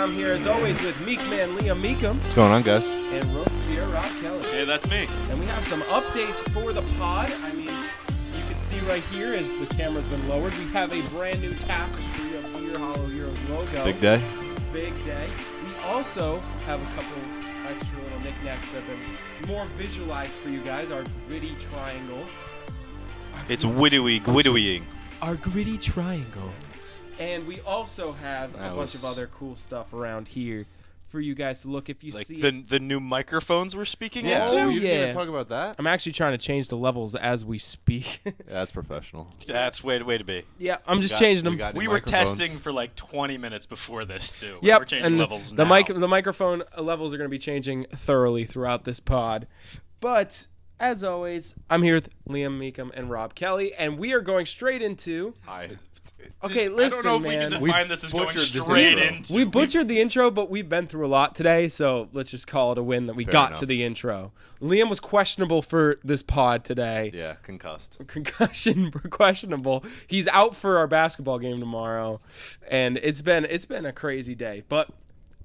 I'm here as always with Meek Man Liam Meekum. What's going on, guys? And Rope Beer Rob Kelly. Hey, that's me. And we have some updates for the pod. I mean, you can see right here as the camera's been lowered, we have a brand new tapestry of Beer Hollow Heroes logo. Big day. Big day. We also have a couple extra little knickknacks that have been more visualized for you guys. Our gritty triangle. It's widowing. Our gritty triangle. And we also have a bunch of was- other cool stuff around here for you guys to look. If you Like see the new microphones we're speaking Yeah. into? You yeah. didn't talk about that? I'm actually trying to change the levels as we speak. Yeah, that's professional. That's way to be. Yeah, I'm just changing them. got new We were microphones. testing for like 20 minutes before this, too. Yep, We're changing and levels the now. the microphone levels are going to be changing thoroughly throughout this pod. But as always, I'm here with Liam Meekum and Rob Kelly, and we are going straight into. Okay, listen, I don't know if man. we can define this as going butchered this straight intro. into. We butchered the intro, but we've been through a lot today, so let's just call it a win that we got enough. to the intro. Liam was questionable for this pod today. Yeah, concussed. Concussion questionable. He's out for our basketball game tomorrow, and it's been a crazy day. But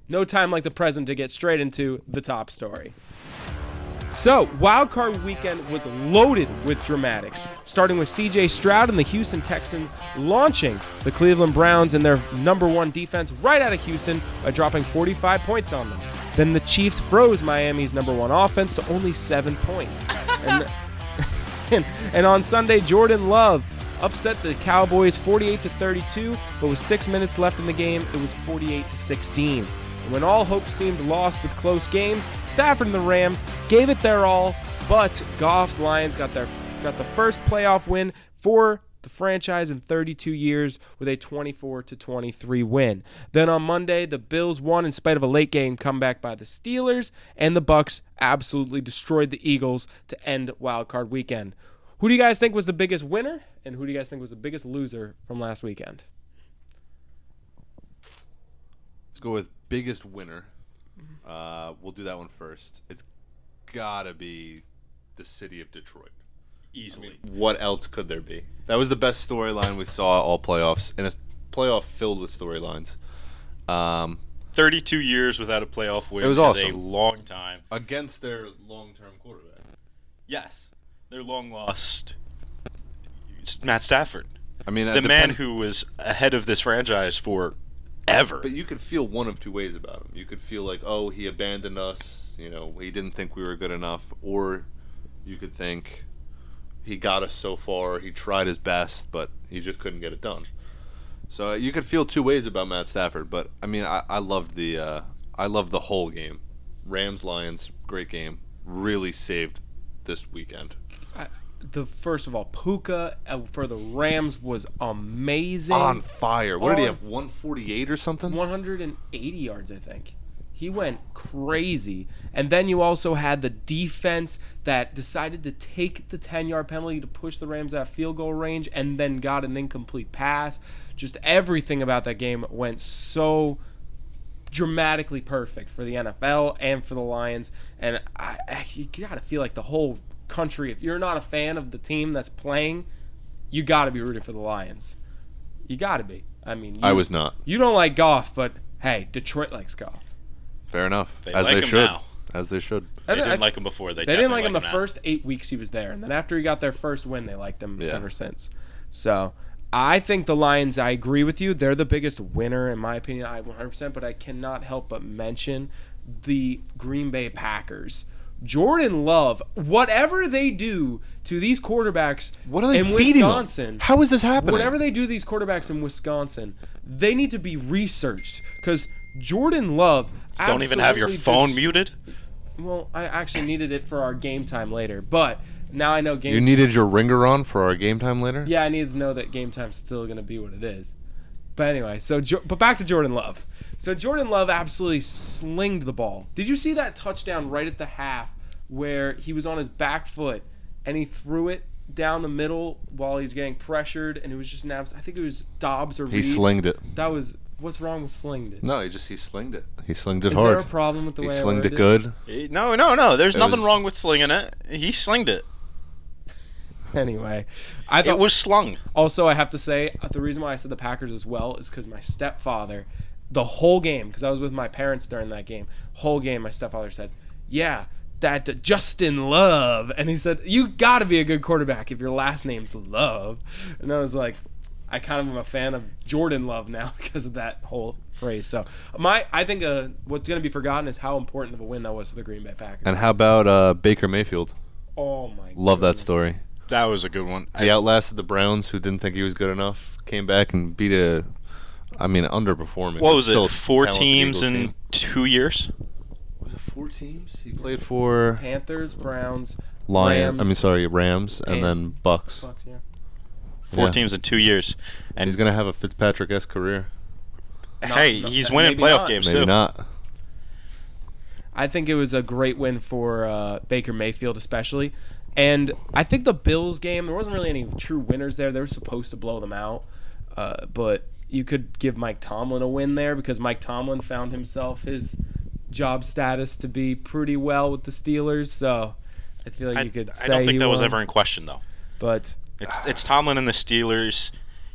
no time like the present to get straight into the top story. So, wildcard weekend was loaded with dramatics, starting with C.J. Stroud and the Houston Texans launching the Cleveland Browns and their number one defense right out of Houston by dropping 45 points on them. Then the Chiefs froze Miami's number one offense to only 7 points. And on Sunday, Jordan Love upset the Cowboys 48-32, but with 6 minutes left in the game, it was 48-16. When all hope seemed lost with close games, Stafford and the Rams gave it their all, but Goff's Lions got the first playoff win for the franchise in 32 years with a 24-23 win. Then on Monday, the Bills won in spite of a late game comeback by the Steelers, and the Bucs absolutely destroyed the Eagles to end wildcard weekend. Who do you guys think was the biggest winner, and who do you guys think was the biggest loser from last weekend? Let's go with biggest winner. We'll do that one first. It's gotta be the city of Detroit. Easily. What else could there be? That was the best storyline we saw all playoffs, and a playoff filled with storylines. 32 years without a playoff win It was is awesome. a long time. Against their long-term quarterback. Yes. They're long lost. It's Matt Stafford. I mean, The man who was ahead of this franchise for ever. But you could feel one of two ways about him. You could feel like, oh, he abandoned us. You know, he didn't think we were good enough. Or you could think he got us so far. He tried his best, but he just couldn't get it done. So you could feel two ways about Matt Stafford. But I mean, I loved the whole game. Rams Lions, great game. Really saved this weekend. First of all, Puka for the Rams was amazing. On fire. What did he On- have? 148 or something? 180 yards, I think. He went crazy. And then you also had the defense that decided to take the 10-yard penalty to push the Rams out of field goal range and then got an incomplete pass. Just everything about that game went so dramatically perfect for the NFL and for the Lions. And you got to feel like the whole country, if you're not a fan of the team that's playing, you got to be rooting for the Lions. You got to be. I mean, I was not. You don't like Goff, but hey, Detroit likes Goff. Fair enough. They As like they him should. now. As they should. They didn't like him before. They didn't like him the now. first 8 weeks he was there, and then after he got their first win, they liked him Yeah. ever since. So I think the Lions, I agree with you, they're the biggest winner in my opinion, 100%, but I cannot help but mention the Green Bay Packers. Jordan Love, whatever they do to these quarterbacks What are they in feeding them? Wisconsin, How is this happening? whatever they do to these quarterbacks in Wisconsin, they need to be researched because Jordan Love Don't even have your absolutely phone muted? Well, I actually needed it for our game time later, but now I know game. You needed your ringer on for our game time later? Yeah, I needed to know that game time's still going to be what it is. But anyway, but back to Jordan Love. So Jordan Love absolutely slinged the ball. Did you see that touchdown right at the half where he was on his back foot and he threw it down the middle while he's getting pressured, and it was just an I think it was Dobbs or He Reed. slinged it. That was what's wrong with slinged it? No, he slinged it. He slinged it Is hard. there a problem with the He way I slinged it worded good. No. There's It nothing was- wrong with slinging it. He slinged it. Anyway, I thought It was slung. also I have to say the reason why I said the Packers as well is because my stepfather the whole game, because I was with my parents during that game. Whole game, my stepfather said, "Yeah, that Justin Love," and he said, "You got to be a good quarterback if your last name's Love." And I was like, I kind of am a fan of Jordan Love now because of that whole phrase. So I think what's going to be forgotten is how important of a win that was for the Green Bay Packers. And how about Baker Mayfield? Oh my! Love that goodness. story. That was a good one. He outlasted the Browns, who didn't think he was good enough. Came back and beat underperforming. What was still it? 4 talented teams Eagles in team. 2 years? Was it 4 teams? He played for Panthers, Browns, Rams, and then Bucks. Bucks, yeah. 4 Yeah. teams in 2 years. And He's gonna have a Fitzpatrick-esque career. hey, he's winning maybe playoff not. games Maybe too. not. I think it was a great win for Baker Mayfield especially. And I think the Bills game, there wasn't really any true winners there. They were supposed to blow them out. But you could give Mike Tomlin a win there because Mike Tomlin found himself his job status to be pretty well with the Steelers. So I feel like you could say I don't think he that was won. ever in question though. But It's Tomlin and the Steelers.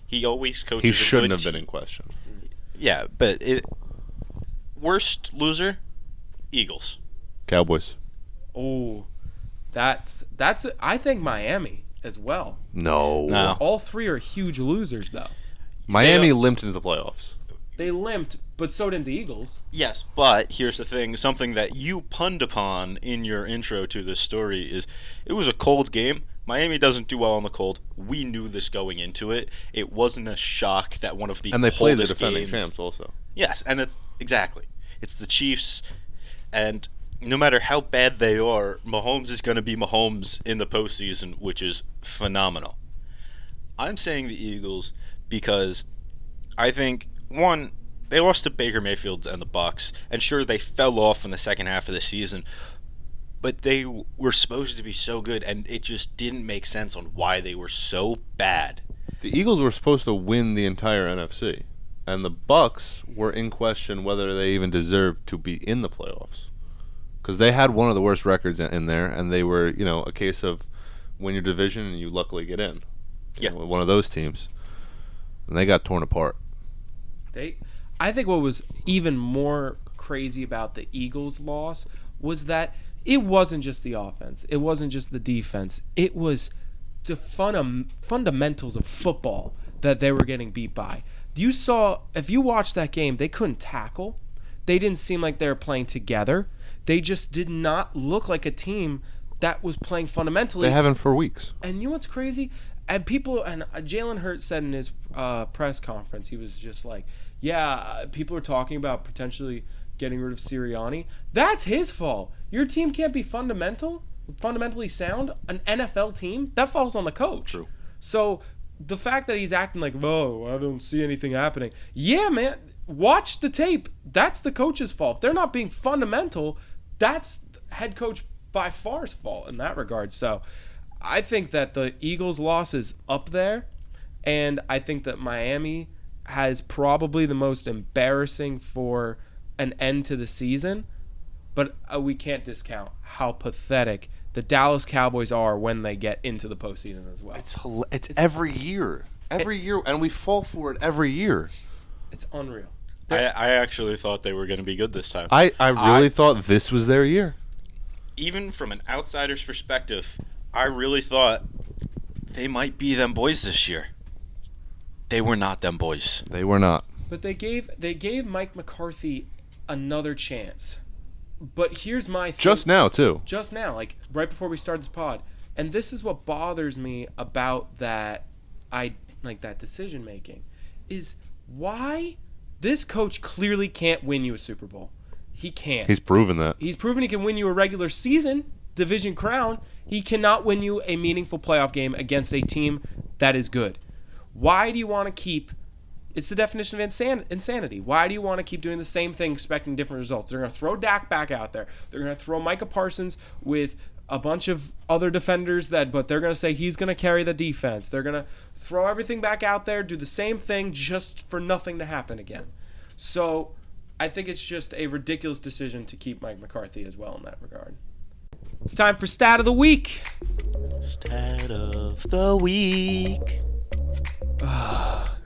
He always coaches. He a shouldn't good have been team. in question. Yeah, but worst loser, Eagles. Cowboys. that's I think Miami as well. No. All three are huge losers though. Miami limped into the playoffs. They limped, but so did the Eagles. Yes, but here's the thing. Something that you punned upon in your intro to this story is it was a cold game. Miami doesn't do well on the cold. We knew this going into it. It wasn't a shock that one of the And they played the coldest defending games- champs also. Yes, and it's the Chiefs, and no matter how bad they are, Mahomes is going to be Mahomes in the postseason, which is phenomenal. I'm saying the Eagles because I think, one, they lost to Baker Mayfield and the Bucks, and sure, they fell off in the second half of the season, but they were supposed to be so good, and it just didn't make sense on why they were so bad. The Eagles were supposed to win the entire NFC, and the Bucks were in question whether they even deserved to be in the playoffs, because they had one of the worst records in there, and they were, a case of win your division and you luckily get in. One of those teams, and they got torn apart. I think what was even more crazy about the Eagles' loss was that it wasn't just the offense. It wasn't just the defense. It was the fundamentals of football that they were getting beat by. If you watched that game, they couldn't tackle. They didn't seem like they were playing together. They just did not look like a team that was playing fundamentally. They haven't for weeks. And you know what's crazy? And Jalen Hurts said in his press conference, he was just like, people are talking about potentially getting rid of Sirianni. That's his fault. Your team can't be fundamentally sound. An NFL team, that falls on the coach. True. So the fact that he's acting like, I don't see anything happening. Yeah, man, watch the tape. That's the coach's fault. If they're not being fundamental, that's head coach by far's fault in that regard. So I think that the Eagles' loss is up there, and I think that Miami has probably the most embarrassing for an end to the season, but we can't discount how pathetic the Dallas Cowboys are when they get into the postseason as well. It's every year. Every year, and we fall for it every year. It's unreal. I actually thought they were going to be good this time. I really thought this was their year. Even from an outsider's perspective, I really thought they might be them boys this year. They were not them boys. They were not. But they gave Mike McCarthy another chance. But here's my thing. Just now, too. Just now, like right before we started this pod. And this is what bothers me about that that decision making is why this coach clearly can't win you a Super Bowl. He can't. He's proven that. He's proven he can win you a regular season division crown. He cannot win you a meaningful playoff game against a team that is good. Why do you want to keep... It's the definition of insanity. Why do you want to keep doing the same thing expecting different results? They're going to throw Dak back out there. They're going to throw Micah Parsons with a bunch of other defenders but they're going to say he's going to carry the defense. They're going to throw everything back out there, do the same thing just for nothing to happen again. So I think it's just a ridiculous decision to keep Mike McCarthy as well in that regard. It's time for Stat of the Week. Stat of the week.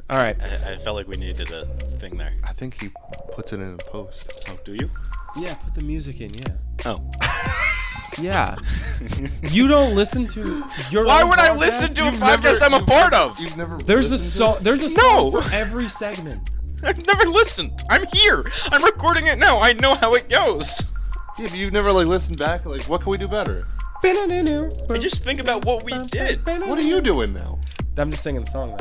All right. I felt like we needed a thing there. I think he puts it in a post. Oh, do you? Yeah, put the music in. Yeah. Oh. Yeah. You don't listen to your. Why own would I podcast? listen to a You've podcast I'm a part of? You've never. There's a listened to song. it? There's a No. song for every segment. I've never listened. I'm here. I'm recording it now. I know how it goes. Yeah, but you've never listened back. What can we do better? I just think about what we did. What are you doing now? I'm just singing the song.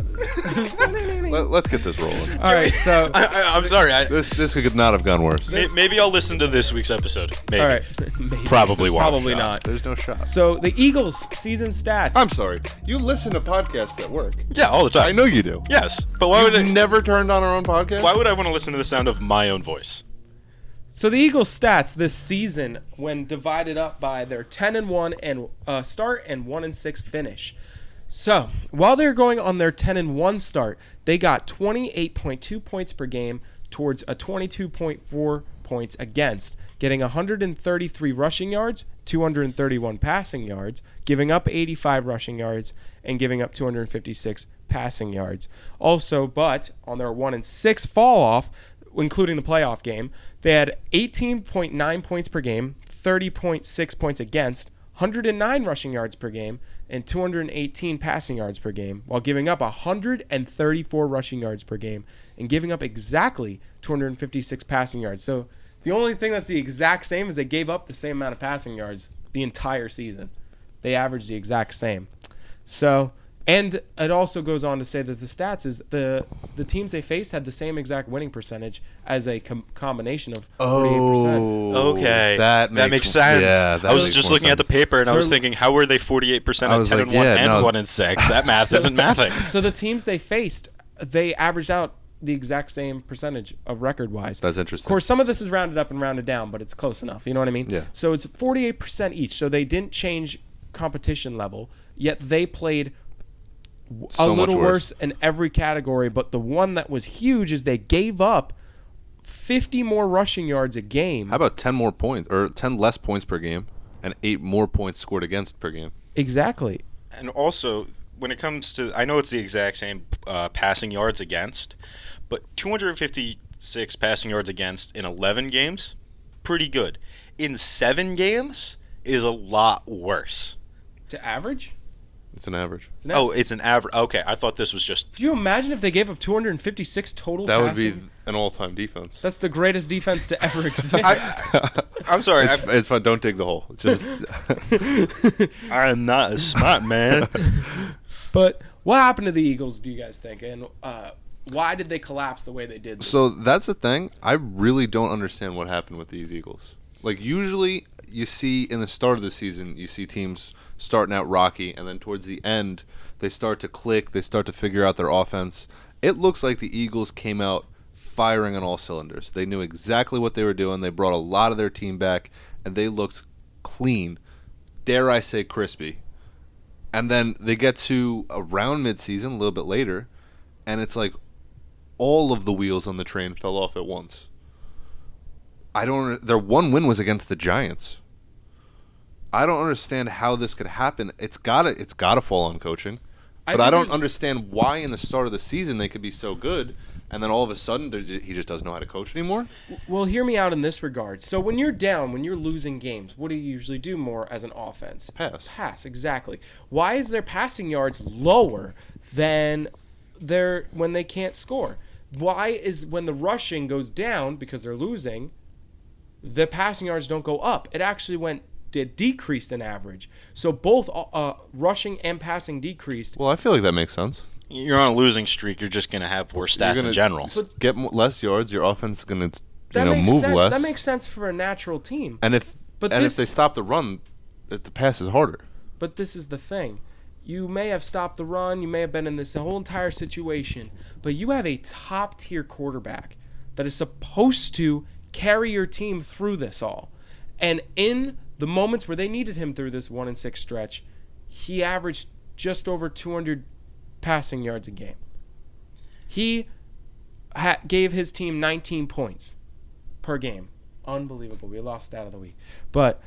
Let's get this rolling. All right, so I'm sorry. This could not have gone worse. Maybe I'll listen to this week's episode. Maybe. all right, maybe. Probably won't. Probably Shot. not. There's no shot. So the Eagles season stats. I'm sorry. You listen to podcasts at work. Yeah, all the time. I know you do. Yes, but why would You've I? never turned on our own podcast? Why would I want to listen to the sound of my own voice? So the Eagles stats this season, when divided up by their 10-1 and start and 1-6 finish. So while they're going on their 10-1 start, they got 28.2 points per game towards a 22.4 points against, getting 133 rushing yards, 231 passing yards, giving up 85 rushing yards, and giving up 256 passing yards. Also, but on their 1-6 fall off, including the playoff game, they had 18.9 points per game, 30.6 points against, 109 rushing yards per game, and 218 passing yards per game, while giving up 134 rushing yards per game and giving up exactly 256 passing yards. So the only thing that's the exact same is they gave up the same amount of passing yards the entire season. They averaged the exact same. So, and it also goes on to say that the stats is the teams they faced had the same exact winning percentage as a combination of 48%. Okay, that makes sense. Yeah, I was just looking at the paper and I was They're- thinking, how were they 48% I at was 10 like, and 1 yeah, and no. 1 and 6? That math isn't mathing. So the teams they faced, they averaged out the exact same percentage of record-wise. That's Of interesting. course, some of this is rounded up and rounded down, but it's close enough. You know what I mean? Yeah. So it's 48% each. So they didn't change competition level, yet they played a So much little worse. worse in every category. But the one that was huge is they gave up 50 more rushing yards a game. How about 10 more points or 10 less points per game and 8 more points scored against per game? Exactly. And also, when it comes to, I know it's the exact same passing yards against, but 256 passing yards against in 11 games, pretty good. In 7 games is a lot worse. To average? It's an average. Isn't Oh, it's an average. Okay, I thought this was just. Could you imagine if they gave up 256 total That would passing? be an all-time defense. That's the greatest defense to ever exist. I'm sorry. It's fun. Don't dig the hole. Just I'm not a smart man. But what happened to the Eagles, do you guys think? And why did they collapse the way they did? So that's the thing. I really don't understand what happened with these Eagles. Like, usually you see in the start of the season, you see teams starting out rocky, and then towards the end, they start to click. They start to figure out their offense. It looks like the Eagles came out firing on all cylinders. They knew exactly what they were doing. They brought a lot of their team back, and they looked clean. Dare I say crispy. And then they get to around midseason, a little bit later, and it's like all of the wheels on the train fell off at once. Their one win was against the Giants. I don't understand how this could happen. It's gotta fall on coaching. But I don't understand why in the start of the season they could be so good, and then all of a sudden he just doesn't know how to coach anymore. Well, hear me out in this regard. So when you're down, when you're losing games, what do you usually do more as an offense? Pass, exactly. Why is their passing yards lower than when they can't score? Why is when the rushing goes down because they're losing, the passing yards don't go up? It actually decreased in average. So both rushing and passing decreased. Well, I feel like that makes sense. You're on a losing streak. You're just going to have worse stats in general. Get less yards. Your offense is going to Makes move sense. less. That makes sense for a natural team. And if they stop the run, the pass is harder. But this is the thing. You may have stopped the run. You may have been in this whole entire situation. But you have a top-tier quarterback that is supposed to carry your team through this all. And in the moments where they needed him through this 1-6 stretch, he averaged just over 200 passing yards a game. He gave his team 19 points per game. Unbelievable. We lost that of the week. But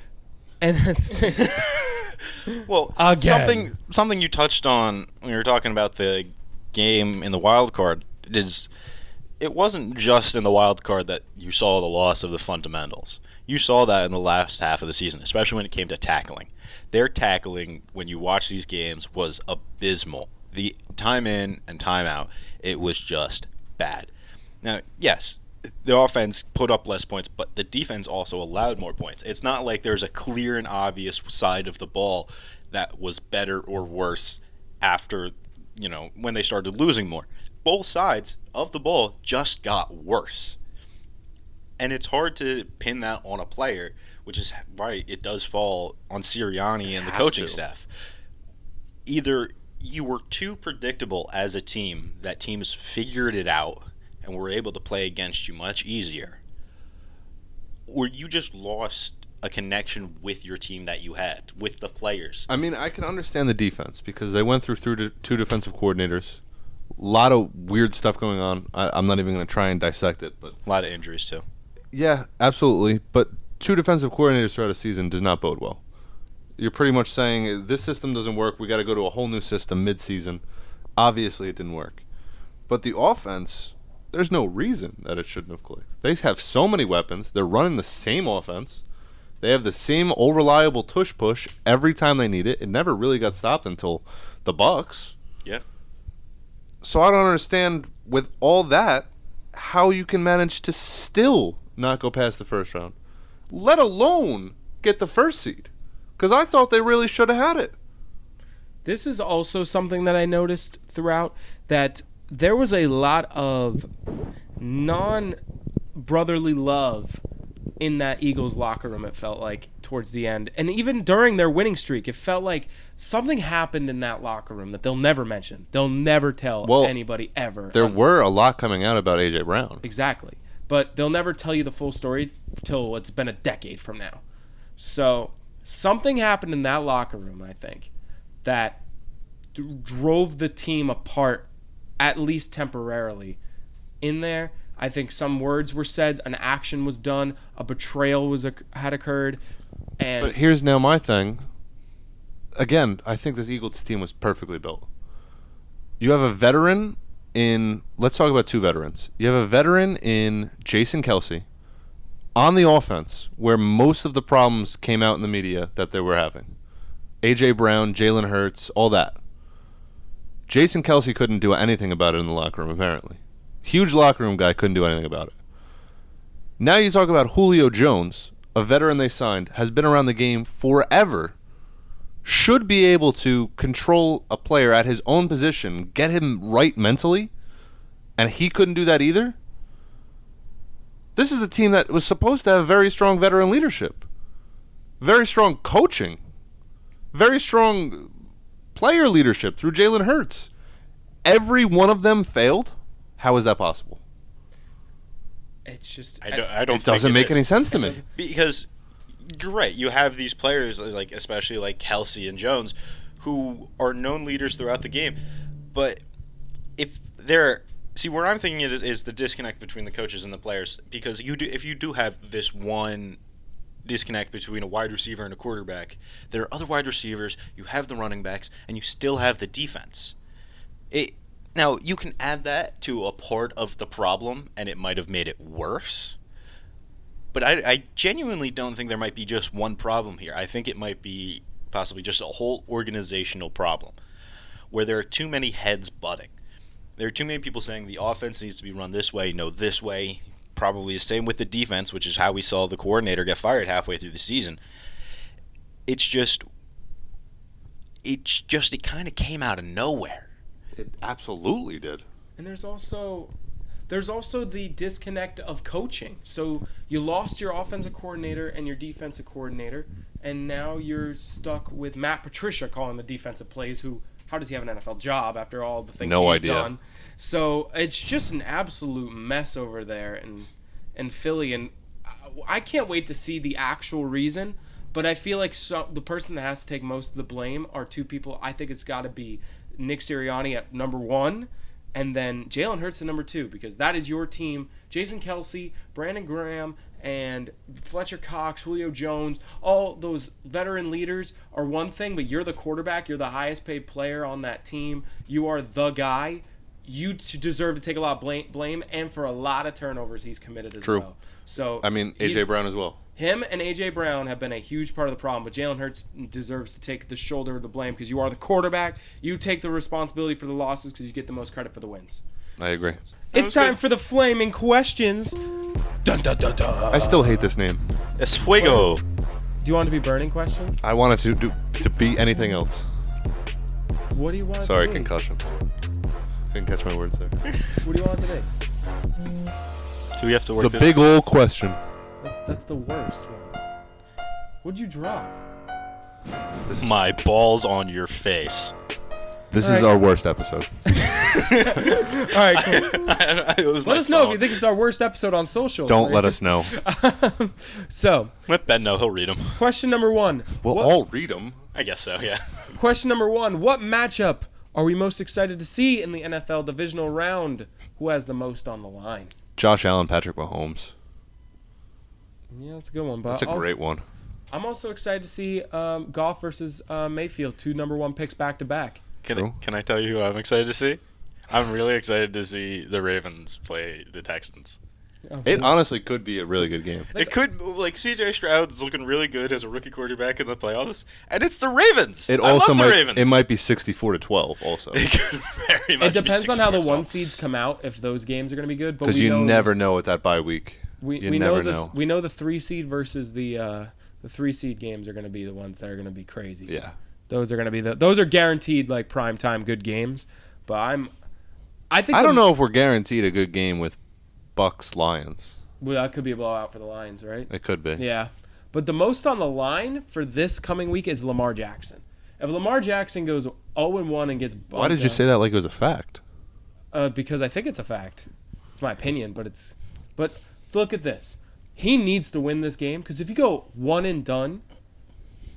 Well, Again. something you touched on when you were talking about the game in the wild card it wasn't just in the wild card that you saw the loss of the fundamentals. You saw that in the last half of the season, especially when it came to tackling. Their tackling, when you watch these games, was abysmal. The time in and time out, it was just bad. Now, yes, the offense put up less points, but the defense also allowed more points. It's not like there's a clear and obvious side of the ball that was better or worse after, when they started losing more. Both sides of the ball just got worse. And it's hard to pin that on a player, which is why it does fall on Sirianni and the coaching staff. Either you were too predictable as a team that teams figured it out and were able to play against you much easier, or you just lost a connection with your team that you had, with the players. I mean, I can understand the defense because they went through two defensive coordinators. A lot of weird stuff going on. I'm not even going to try and dissect it, but A lot of injuries, too. Yeah, absolutely. But two defensive coordinators throughout a season does not bode well. You're pretty much saying this system doesn't work. We got to go to a whole new system mid-season. Obviously, it didn't work. But the offense, there's no reason that it shouldn't have clicked. They have so many weapons. They're running the same offense. They have the same old reliable tush push every time they need it. It never really got stopped until the Bucks. Yeah. So I don't understand, with all that, how you can manage to still not go past the first round, let alone get the first seed. Because I thought they really should have had it. This is also something that I noticed throughout, that there was a lot of non-brotherly love in that Eagles locker room, it felt like, towards the end. And even during their winning streak, it felt like something happened in that locker room that they'll never mention. They'll never tell anybody ever. There were a lot coming out about A.J. Brown. Exactly. But they'll never tell you the full story till it's been a decade from now. So something happened in that locker room, I think, that drove the team apart, at least temporarily, in there. I think some words were said, an action was done, a betrayal had occurred. But here's now my thing. Again, I think this Eagles team was perfectly built. You have a veteran in, let's talk about two veterans. You have a veteran in Jason Kelce on the offense, where most of the problems came out in the media that they were having. A.J. Brown, Jalen Hurts, all that. Jason Kelce couldn't do anything about it in the locker room, apparently. Huge locker room guy, couldn't do anything about it. Now you talk about Julio Jones, a veteran they signed, has been around the game forever, should be able to control a player at his own position, get him right mentally, and he couldn't do that either? This is a team that was supposed to have very strong veteran leadership, very strong coaching, very strong player leadership through Jalen Hurts. Every one of them failed. How is that possible? It's just I don't. It doesn't make any sense to me. Because you're right. You have these players, like especially like Kelce and Jones, who are known leaders throughout the game. But if they're where I'm thinking it is the disconnect between the coaches and the players. Because if you do have this one disconnect between a wide receiver and a quarterback, there are other wide receivers. You have the running backs, and you still have the defense. Now, you can add that to a part of the problem, and it might have made it worse. But I genuinely don't think there might be just one problem here. I think it might be possibly just a whole organizational problem, where there are too many heads butting. There are too many people saying the offense needs to be run this way, no, this way. Probably the same with the defense, which is how we saw the coordinator get fired halfway through the season. It kind of came out of nowhere. It absolutely did. And there's also the disconnect of coaching. So you lost your offensive coordinator and your defensive coordinator, and now you're stuck with Matt Patricia calling the defensive plays. How does he have an NFL job after all the things he's done? So it's just an absolute mess over there in Philly, and I can't wait to see the actual reason. But I feel like the person that has to take most of the blame are two people. I think it's got to be Nick Sirianni at number one, and then Jalen Hurts at number two, because that is your team. Jason Kelce, Brandon Graham, and Fletcher Cox, Julio Jones, all those veteran leaders are one thing, but you're the quarterback. You're the highest paid player on that team. You are the guy. deserve to take a lot of blame, and for a lot of turnovers he's committed as True. well. So I mean, A.J. Brown as well. him and A.J. Brown have been a huge part of the problem, but Jalen Hurts deserves to take the shoulder of the blame because you are the quarterback. You take the responsibility for the losses because you get the most credit for the wins. I agree. It's time for the flaming questions. Dun, dun, dun, dun. I still hate this name. Es fuego. Do you want it to be burning questions? I want it to be anything else. What do you want it Sorry, to be? concussion. Couldn't catch my words there. What do you want it to be? Do we have to work The this? big old question. That's the worst one. What'd you drop? This My balls on your face. This All is right. our worst episode. All right, cool. It was my Let us know if phone. you think it's our worst episode on social. Don't let us know. So, Let Ben know. He'll read them. question number one. We'll What- all read them. I guess so, yeah. Question number one. What matchup are we most excited to see in the NFL divisional round? Who has the most on the line? Josh Allen, Patrick Mahomes. Yeah, that's a good one. But That's a also- great one. I'm also excited to see Goff versus Mayfield, 2 number 1 picks back to back. True. Can I tell you who I'm excited to see? I'm really excited to see the Ravens play the Texans. It honestly could be a really good game. It could, like, CJ Stroud is looking really good as a rookie quarterback in the playoffs, and it's the Ravens. It I also love the might Ravens. it might be 64-12 also. It could very much It depends be on how the 64-12. 1 seeds come out if those games are going to be good. But Because we you know, never know with that bye week. we never know know. we know the 3 seed versus the 3 seed games are going to be the ones that are going to be crazy. Yeah. Those are going to be those are guaranteed like prime time good games. But I think I don't know if we're guaranteed a good game with Bucks Lions. Well, that could be a blowout for the Lions, right? It could be. Yeah. But the most on the line for this coming week is Lamar Jackson. If Lamar Jackson goes 0-1 and gets bumped Why did you say that like it was a fact? Because I think it's a fact. It's my opinion, but look at this. He needs to win this game because if you go 1 and done,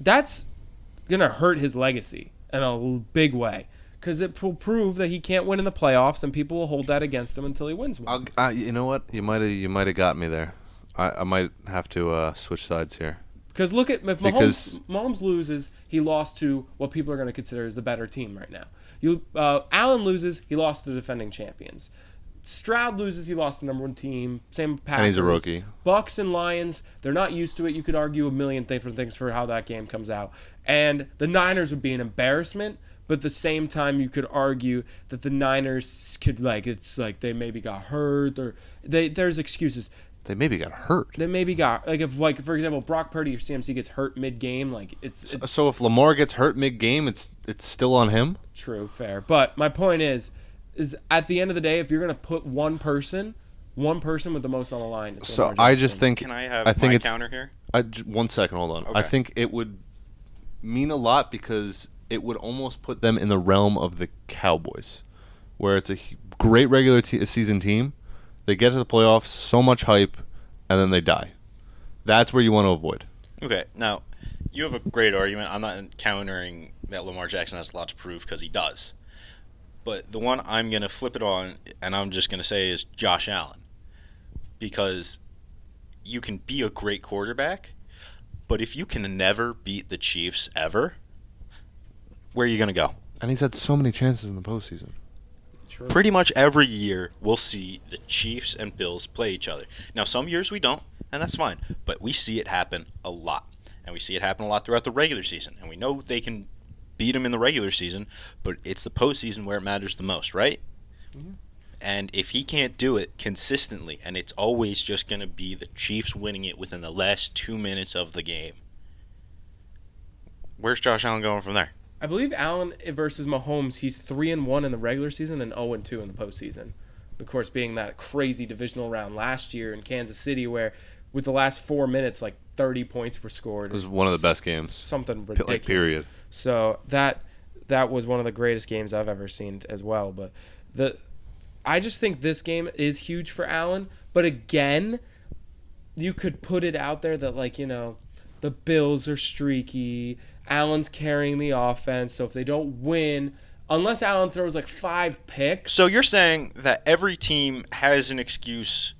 that's gonna hurt his legacy in a big way. Because it will prove that he can't win in the playoffs, and people will hold that against him until he wins one. You know what? You might have got me there. I might have to switch sides here. Because look at if Because- Mahomes loses, he lost to what people are going to consider as the better team right now. Allen loses, he lost to the defending champions. Stroud loses, he lost to the number 1 team. Same Packers. And he's a rookie. Bucks and Lions, they're not used to it. You could argue a million different things for how that game comes out. And the Niners would be an embarrassment, but at the same time, you could argue that the Niners could it's like they maybe got hurt or there's excuses. They maybe got hurt. They maybe got for example, Brock Purdy or CMC gets hurt mid-game, it's So if Lamar gets hurt mid-game, it's still on him? true, fair. But my point is at the end of the day, if you're going to put one person with the most on the line, it's So Lamar I Jackson. just think Can I have I think my it's counter here? 1 second, hold on. I Okay. think it would mean a lot because it would almost put them in the realm of the Cowboys, where it's a great regular season team. They get to the playoffs, so much hype, and then they die. That's where you want to avoid. Okay, now, you have a great argument. I'm not countering that Lamar Jackson has a lot to prove because he does. But the one I'm going to flip it on, and I'm just going to say, is Josh Allen. Because you can be a great quarterback, but if you can never beat the Chiefs ever, where are you going to go? And he's had so many chances in the postseason. True. Pretty much every year, we'll see the Chiefs and Bills play each other. Now, some years we don't, and that's fine. But we see it happen a lot. And we see it happen a lot throughout the regular season. And we know they can beat them in the regular season, but it's the postseason where it matters the most, right? Mm-hmm. And if he can't do it consistently, and it's always just going to be the Chiefs winning it within the last 2 minutes of the game, where's Josh Allen going from there? I believe Allen versus Mahomes, he's 3-1 in the regular season and 0-2 in the postseason. Of course, being that crazy divisional round last year in Kansas City, where with the last 4 minutes, 30 points were scored. It was one of the best games. Something ridiculous. Period. So that was one of the greatest games I've ever seen as well. But I just think this game is huge for Allen. But again, you could put it out there that the Bills are streaky. Allen's carrying the offense, so if they don't win, unless Allen throws 5 picks. So you're saying that every team has an excuse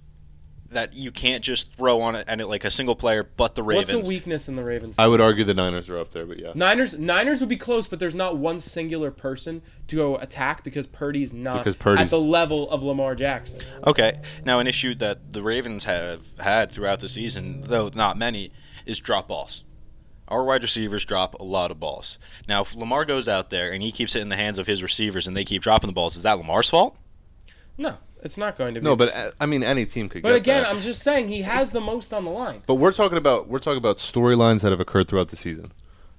that you can't just throw on it and it like a single player, but the Ravens. What's a weakness in the Ravens? I would argue the Niners are up there, but yeah. Niners would be close, but there's not one singular person to go attack because Purdy's not at the level of Lamar Jackson. Okay, now an issue that the Ravens have had throughout the season, though not many, is drop balls. Our wide receivers drop a lot of balls. Now, if Lamar goes out there and he keeps it in the hands of his receivers and they keep dropping the balls, is that Lamar's fault? No, it's not going to be. No, but I mean, any team could. But again, I'm just saying he has the most on the line. But we're talking about storylines that have occurred throughout the season.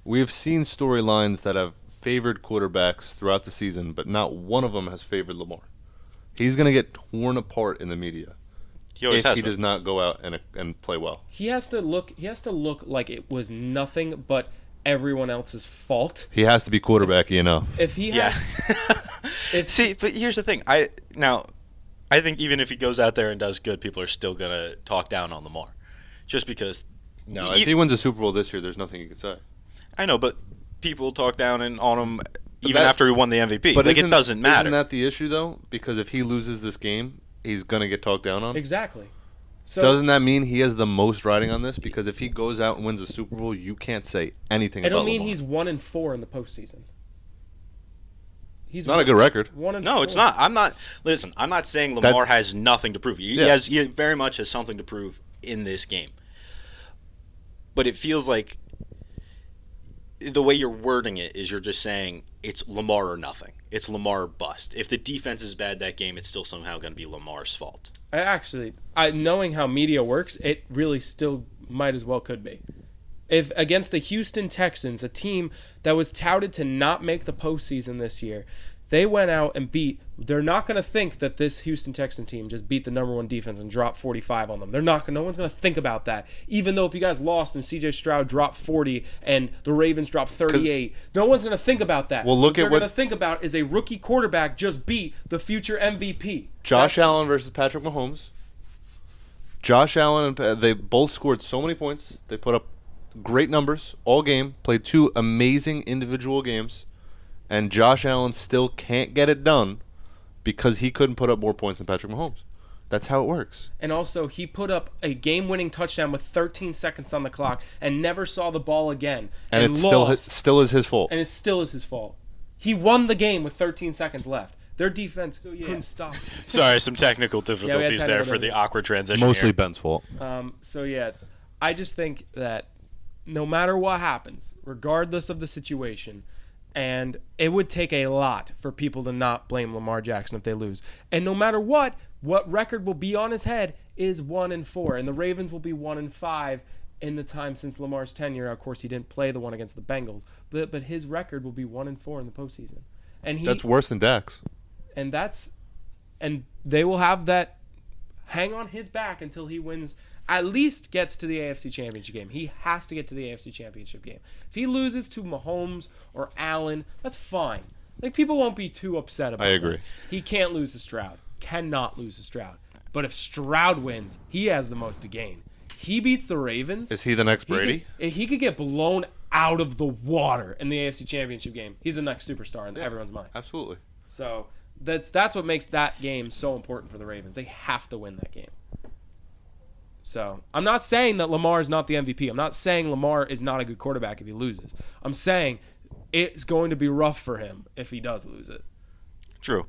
We have seen storylines that have favored quarterbacks throughout the season, but not one of them has favored Lamar. He's going to get torn apart in the media if he does not go out and play well. He has to look like it was nothing but everyone else's fault. He has to be quarterbacky enough. If he has, See, but here's the thing. I think even if he goes out there and does good, people are still gonna talk down on Lamar, just because. No, if he wins a Super Bowl this year, there's nothing you can say. I know, but people talk down on him after he won the MVP. But it doesn't matter. Isn't that the issue though? Because if he loses this game, he's gonna get talked down on. Exactly. So doesn't that mean he has the most riding on this? Because if he goes out and wins a Super Bowl, you can't say anything about Lamar. I don't mean he's 1-4 in the postseason. He's not a good record. 1-4. No, it's not. I'm not saying Lamar has nothing to prove. He very much has something to prove in this game. But it feels like the way you're wording it is you're just saying it's Lamar or nothing. It's Lamar or bust. If the defense is bad that game, it's still somehow going to be Lamar's fault. Knowing how media works, it really still might as well could be. If against the Houston Texans, a team that was touted to not make the postseason this year, they went out and they're not going to think that this Houston Texan team just beat the number one defense and dropped 45 on them. No one's going to think about that. Even though if you guys lost and C.J. Stroud dropped 40 and the Ravens dropped 38, no one's going to think about that. Well, what they're going to think about is a rookie quarterback just beat the future MVP. Josh Allen versus Patrick Mahomes. Josh Allen, they both scored so many points. They put up great numbers all game, played two amazing individual games, and Josh Allen still can't get it done because he couldn't put up more points than Patrick Mahomes. That's how it works. And also, he put up a game-winning touchdown with 13 seconds on the clock and never saw the ball again. And it still is his fault. And it still is his fault. He won the game with 13 seconds left. Their defense couldn't stop. Sorry, some technical difficulties there for the awkward transition. Mostly Ben's fault. I just think that no matter what happens, regardless of the situation, and it would take a lot for people to not blame Lamar Jackson if they lose. And no matter what record will be on his head is 1-4, and the Ravens will be 1-5 in the time since Lamar's tenure. Of course, he didn't play the one against the Bengals, but his record will be 1-4 in the postseason. And that's worse than Dak's. And they will have that hang on his back until he wins. At least gets to the AFC Championship game. He has to get to the AFC Championship game. If he loses to Mahomes or Allen, that's fine. Like, people won't be too upset about it. I agree. He can't lose to Stroud. Cannot lose to Stroud. But if Stroud wins, he has the most to gain. He beats the Ravens. Is he the next Brady? He could get blown out of the water in the AFC Championship game. He's the next superstar in everyone's mind. Absolutely. So that's what makes that game so important for the Ravens. They have to win that game. So I'm not saying that Lamar is not the MVP. I'm not saying Lamar is not a good quarterback if he loses. I'm saying it's going to be rough for him if he does lose it. True.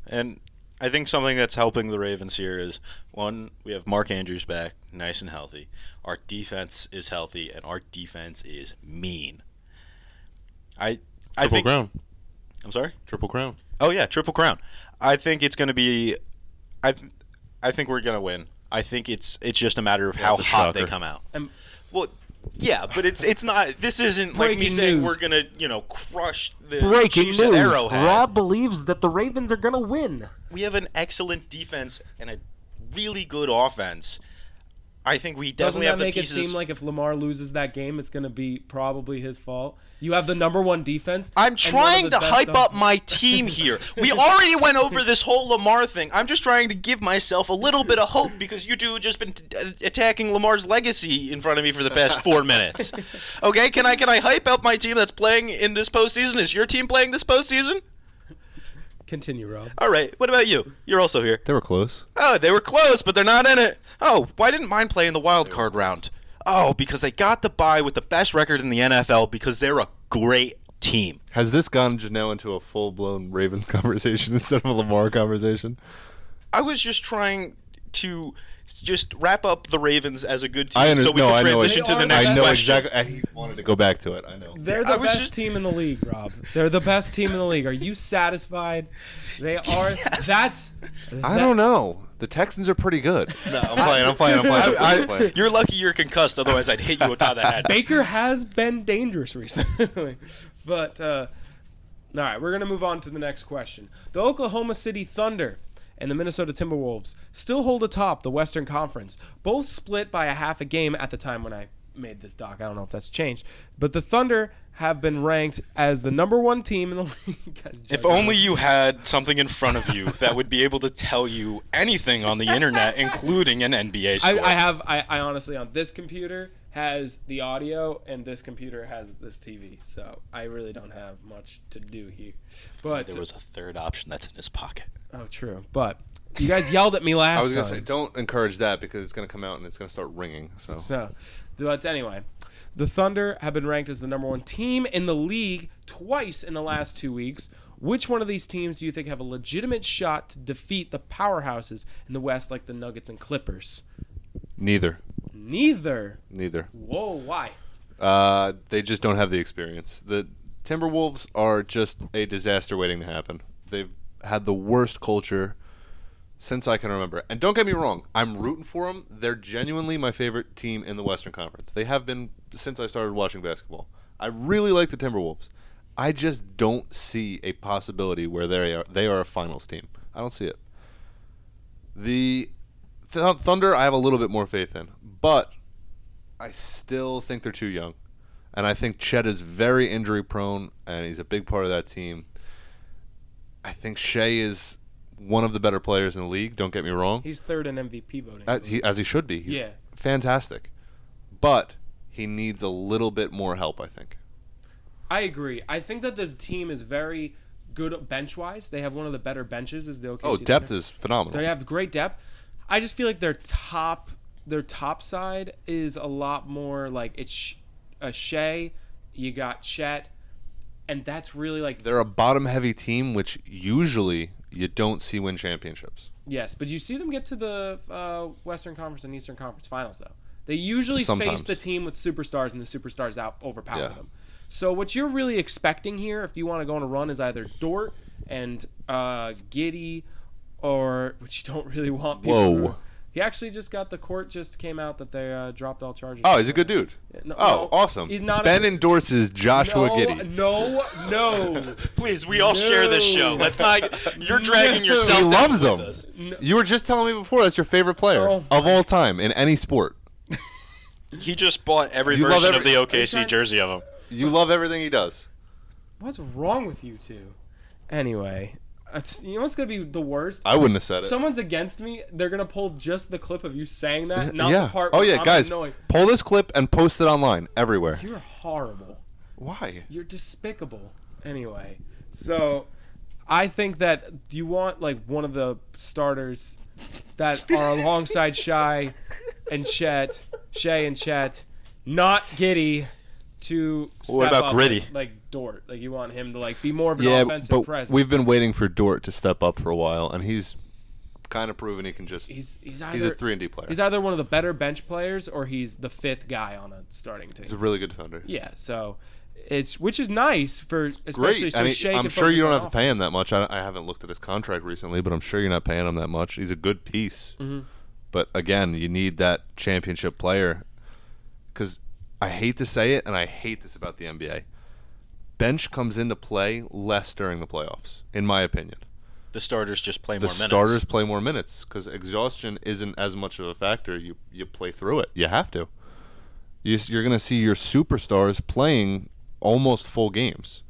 And I think something that's helping the Ravens here is, one, we have Mark Andrews back, nice and healthy. Our defense is healthy, and our defense is mean. Triple crown. I'm sorry? Triple crown. Oh, yeah, Triple Crown. I think it's going to be – I think we're going to win. I think it's just a matter of how hot they come out. Well, yeah, but it's not. This isn't like me saying we're gonna crush the Chiefs at Arrowhead. Rob believes that the Ravens are gonna win. We have an excellent defense and a really good offense. I think we definitely have the pieces. Doesn't that make it seem like if Lamar loses that game, it's going to be probably his fault? You have the number one defense. I'm trying to hype up my team here. We already went over this whole Lamar thing. I'm just trying to give myself a little bit of hope because you two have just been attacking Lamar's legacy in front of me for the past 4 minutes. Okay, can I hype up my team that's playing in this postseason? Is your team playing this postseason? Continue, Rob. All right. What about you? You're also here. They were close. Oh, they were close, but they're not in it. Oh, why didn't mine play in the wild card round? Oh, because they got the bye with the best record in the NFL because they're a great team. Has this gone just now into a full-blown Ravens conversation instead of a Lamar conversation? I was just trying to just wrap up the Ravens as a good team I so we can transition to the next I know question. exactly. He wanted to go back to it. I know. They're the best team in the league, Rob. They're the best team in the league. Are you satisfied? They are. Yes. I don't know. The Texans are pretty good. No, I'm playing. You're lucky you're concussed, otherwise I'd hit you upon the head. Baker has been dangerous recently. But, all right, we're going to move on to the next question. The Oklahoma City Thunder and the Minnesota Timberwolves still hold atop the Western Conference, both split by a half a game at the time when I made this doc. I don't know if that's changed. But the Thunder have been ranked as the number 1 team in the league. If only you had something in front of you that would be able to tell you anything on the internet, including an NBA score. I honestly, on this computer, has the audio, and this computer has this TV. So I really don't have much to do here. But there was a third option that's in his pocket. Oh, true. But you guys yelled at me last time. I was going to say, don't encourage that because it's going to come out and it's going to start ringing. But anyway, the Thunder have been ranked as the number 1 team in the league twice in the last 2 weeks. Which one of these teams do you think have a legitimate shot to defeat the powerhouses in the West like the Nuggets and Clippers? Neither. Whoa, why? They just don't have the experience. The Timberwolves are just a disaster waiting to happen. They've had the worst culture since I can remember. And don't get me wrong, I'm rooting for them. They're genuinely my favorite team in the Western Conference. They have been since I started watching basketball. I really like the Timberwolves. I just don't see a possibility where they are a finals team. I don't see it. The Thunder, I have a little bit more faith in, but I still think they're too young. And I think Chet is very injury prone, and he's a big part of that team. I think Shea is one of the better players in the league. Don't get me wrong. He's third in MVP voting. As he should be. He's fantastic. But he needs a little bit more help, I think. I agree. I think that this team is very good bench-wise. They have one of the better benches as the OKC. Oh, depth Thunder. Is phenomenal. They have great depth. I just feel like their top side is a lot more like it's a Shea, you got Chet, and that's really like... They're a bottom-heavy team, which usually you don't see win championships. Yes, but you see them get to the Western Conference and Eastern Conference Finals, though. They usually face the team with superstars, and the superstars overpower them. So what you're really expecting here, if you want to go on a run, is either Dort and Giddey, or which you don't really want people to. He actually the court just came out that they dropped all charges. Oh, he's a good dude. No, awesome. He's not. Ben endorses Joshua Giddey. No. Please, we all share this show. Let's not. You're dragging yourself. He loves him. You were just telling me before that's your favorite player of all time in any sport. He just bought every version of the OKC jersey of him. You love everything he does. What's wrong with you two? Anyway. You know what's going to be the worst? I wouldn't have said it. Someone's against me. They're going to pull just the clip of you saying that, not the part where I'm guys, annoyed. Pull this clip and post it online, everywhere. You're horrible. Why? You're despicable. Anyway, so I think that you want like one of the starters that are alongside Shea and Chet, not Giddey, to step what about up Gritty? Like Dort. Like you want him to like be more of an offensive presence. We've been waiting for Dort to step up for a while, and he's kind of proven he can just. He's a 3-and-D player. He's either one of the better bench players or he's the 5th guy on a starting team. He's a really good defender. Yeah, so which is nice for especially so Shea. I'm sure you don't have to pay him that much. I haven't looked at his contract recently, but I'm sure you're not paying him that much. He's a good piece. Mm-hmm. But again, you need that championship player because. I hate to say it, and I hate this about the NBA. Bench comes into play less during the playoffs, in my opinion. The starters just play more minutes. The starters play more minutes because exhaustion isn't as much of a factor. You play through it. You have to. You're going to see your superstars playing almost full games.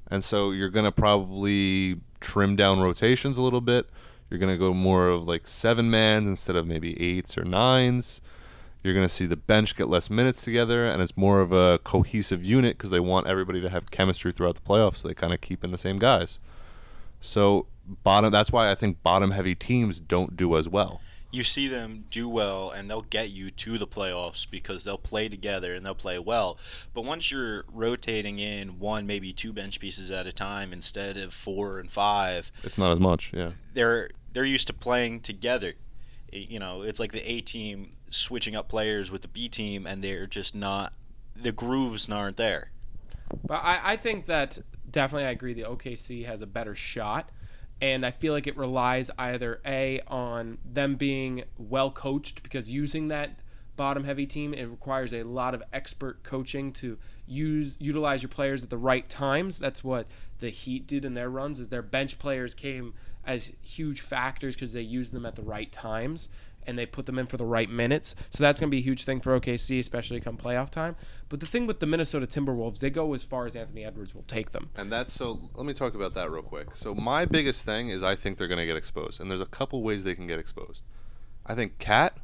And so you're going to probably trim down rotations a little bit. You're going to go more of like 7-mans instead of maybe 8s or 9s. You're going to see the bench get less minutes together, and it's more of a cohesive unit because they want everybody to have chemistry throughout the playoffs, so they kind of keep in the same guys. So That's why I think bottom-heavy teams don't do as well. You see them do well, and they'll get you to the playoffs because they'll play together and they'll play well. But once you're rotating in one, maybe two bench pieces at a time instead of 4 and 5, It's not as much, yeah. they're used to playing together. It's like the A team switching up players with the B team, and they're just not. The grooves aren't there. But I think that definitely I agree the OKC has a better shot. And I feel like it relies either A, on them being well coached, because using that bottom heavy team, it requires a lot of expert coaching to utilize your players at the right times. That's what the Heat did in their runs, is their bench players came as huge factors because they used them at the right times and they put them in for the right minutes. So that's going to be a huge thing for OKC, especially come playoff time. But the thing with the Minnesota Timberwolves, they go as far as Anthony Edwards will take them. And let me talk about that real quick. So my biggest thing is I think they're going to get exposed. And there's a couple ways they can get exposed. I think Cat,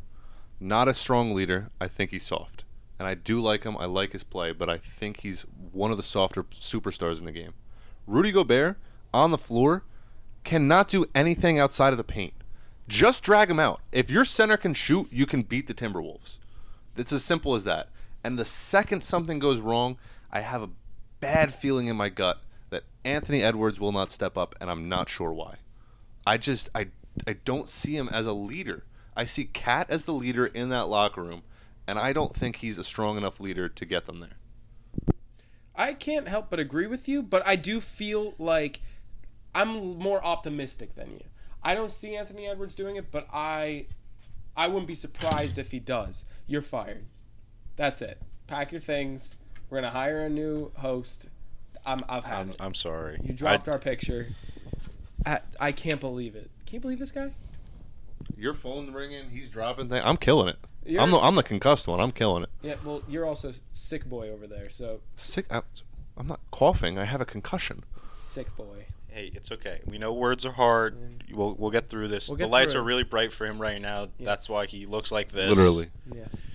not a strong leader. I think he's soft. And I do like him. I like his play. But I think he's one of the softer superstars in the game. Rudy Gobert, on the floor, cannot do anything outside of the paint. Just drag him out. If your center can shoot, you can beat the Timberwolves. It's as simple as that. And the second something goes wrong, I have a bad feeling in my gut that Anthony Edwards will not step up, and I'm not sure why. I don't see him as a leader. I see Cat as the leader in that locker room, and I don't think he's a strong enough leader to get them there. I can't help but agree with you, but I do feel like I'm more optimistic than you. I don't see Anthony Edwards doing it, but I wouldn't be surprised if he does. You're fired. That's it. Pack your things. We're gonna hire a new host. I've had it. I'm sorry. You dropped our picture. I can't believe it. Can you believe this guy? Your phone ringing, he's dropping things. I'm killing it. I'm the concussed one. I'm killing it. Yeah. Well, you're also sick boy over there. So Sick. I'm not coughing. I have a concussion. sick boy. Hey, it's okay. We know words are hard. We'll get through this. We'll the get lights through are it. really bright for him right now. Yes. That's why he looks like this. Literally. Yes.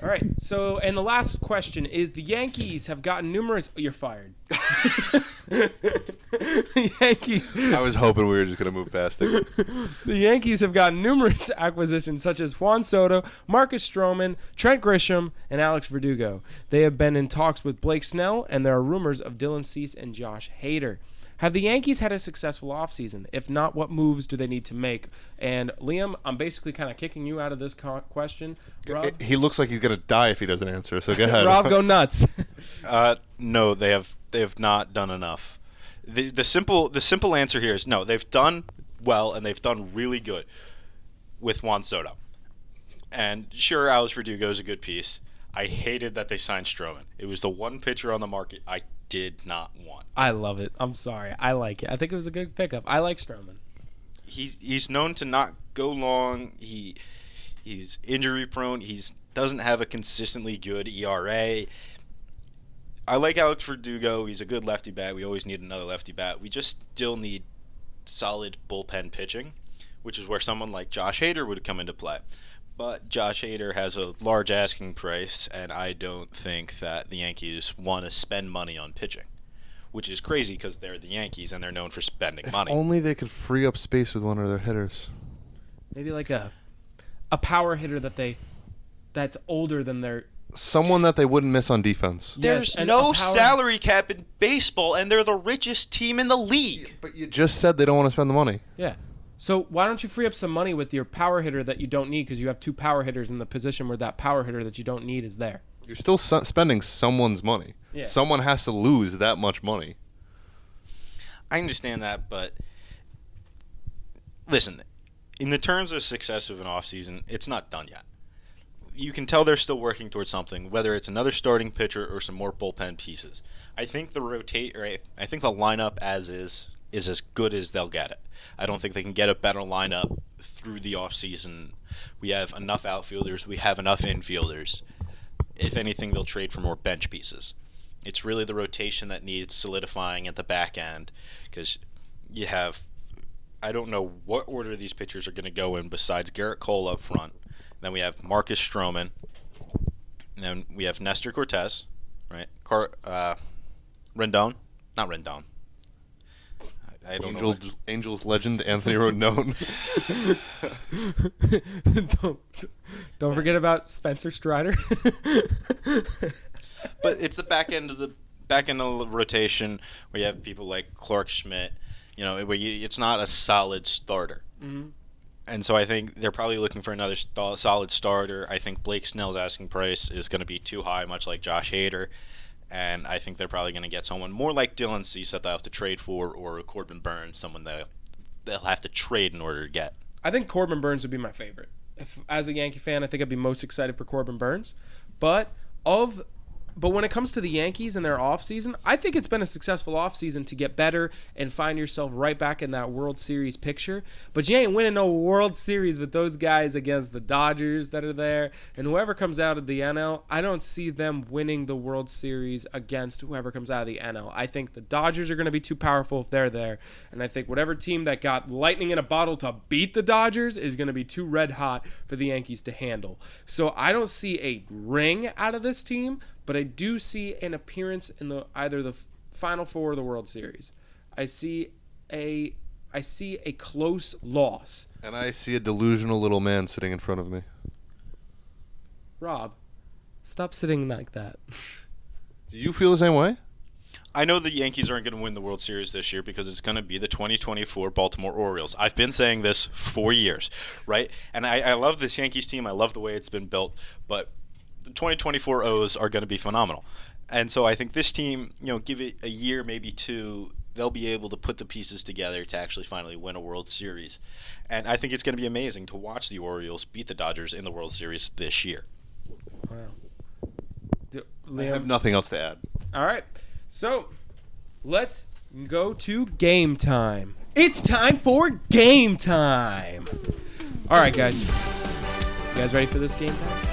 All right. So, and the last question is: the Yankees have gotten numerous. You're fired. The Yankees. I was hoping we were just going to move past it. The Yankees have gotten numerous acquisitions, such as Juan Soto, Marcus Stroman, Trent Grisham, and Alex Verdugo. They have been in talks with Blake Snell, and there are rumors of Dylan Cease and Josh Hader. Have the Yankees had a successful offseason? If not, what moves do they need to make? And Liam, I'm basically kind of kicking you out of this question. Rob, He looks like he's going to die if he doesn't answer, so go ahead. Rob, go nuts. No, they have not done enough. The simple answer here is no. They've done well, and they've done really good with Juan Soto. And sure, Alex Verdugo is a good piece. I hated that they signed Stroman. It was the one pitcher on the market I did not want. I love it. I'm sorry. I like it. I think it was a good pickup. I like Stroman. He's known to not go long. He's injury prone. He doesn't have a consistently good ERA. I like Alex Verdugo. He's a good lefty bat. We always need another lefty bat. We just still need solid bullpen pitching, which is where someone like Josh Hader would come into play. But Josh Hader has a large asking price, and I don't think that the Yankees want to spend money on pitching, which is crazy because they're the Yankees and they're known for spending money. Only they could free up space with one of their hitters. Maybe like a power hitter that's older than their. Someone that they wouldn't miss on defense. There's and no a power- salary cap in baseball, and they're the richest team in the league. But you just said they don't want to spend the money. Yeah. So why don't you free up some money with your power hitter that you don't need, because you have two power hitters in the position where that power hitter that you don't need is there. You're still spending someone's money. Yeah. Someone has to lose that much money. I understand that, but listen, in the terms of success of an offseason, it's not done yet. You can tell they're still working towards something, whether it's another starting pitcher or some more bullpen pieces. I think the lineup as is as good as they'll get it. I don't think they can get a better lineup through the offseason. We have enough outfielders. We have enough infielders. If anything, they'll trade for more bench pieces. It's really the rotation that needs solidifying at the back end, because you have, I don't know what order these pitchers are going to go in besides Garrett Cole up front. Then we have Marcus Stroman. And then we have Nestor Cortez, right? Rendon? Not Rendon. I don't know. Angels legend Anthony Rodon. don't forget about Spencer Strider. But it's the back end of the rotation where you have people like Clark Schmidt, where it's not a solid starter. Mm-hmm. And so I think they're probably looking for another solid starter. I think Blake Snell's asking price is going to be too high, much like Josh Hader. And I think they're probably going to get someone more like Dylan Cease that they'll have to trade for, or Corbin Burns, someone that they'll have to trade in order to get. I think Corbin Burns would be my favorite. As a Yankee fan, I think I'd be most excited for Corbin Burns. But when it comes to the Yankees and their offseason, I think it's been a successful offseason to get better and find yourself right back in that World Series picture. But you ain't winning no World Series with those guys against the Dodgers that are there. And whoever comes out of the NL, I don't see them winning the World Series against whoever comes out of the NL. I think the Dodgers are going to be too powerful if they're there. And I think whatever team that got lightning in a bottle to beat the Dodgers is going to be too red hot for the Yankees to handle. So I don't see a ring out of this team, but I do see an appearance in either the Final Four or the World Series. I see a close loss. And I see a delusional little man sitting in front of me. Rob, stop sitting like that. Do you feel the same way? I know the Yankees aren't going to win the World Series this year because it's going to be the 2024 Baltimore Orioles. I've been saying this for years, right? And I love this Yankees team. I love the way it's been built, but the 2024 O's are going to be phenomenal. And so I think this team, give it a year, maybe two, they'll be able to put the pieces together to actually finally win a World Series. And I think it's going to be amazing to watch the Orioles beat the Dodgers in the World Series this year. Wow. I have nothing else to add. All right. So let's go to game time. It's time for game time. All right, guys. You guys ready for this game time?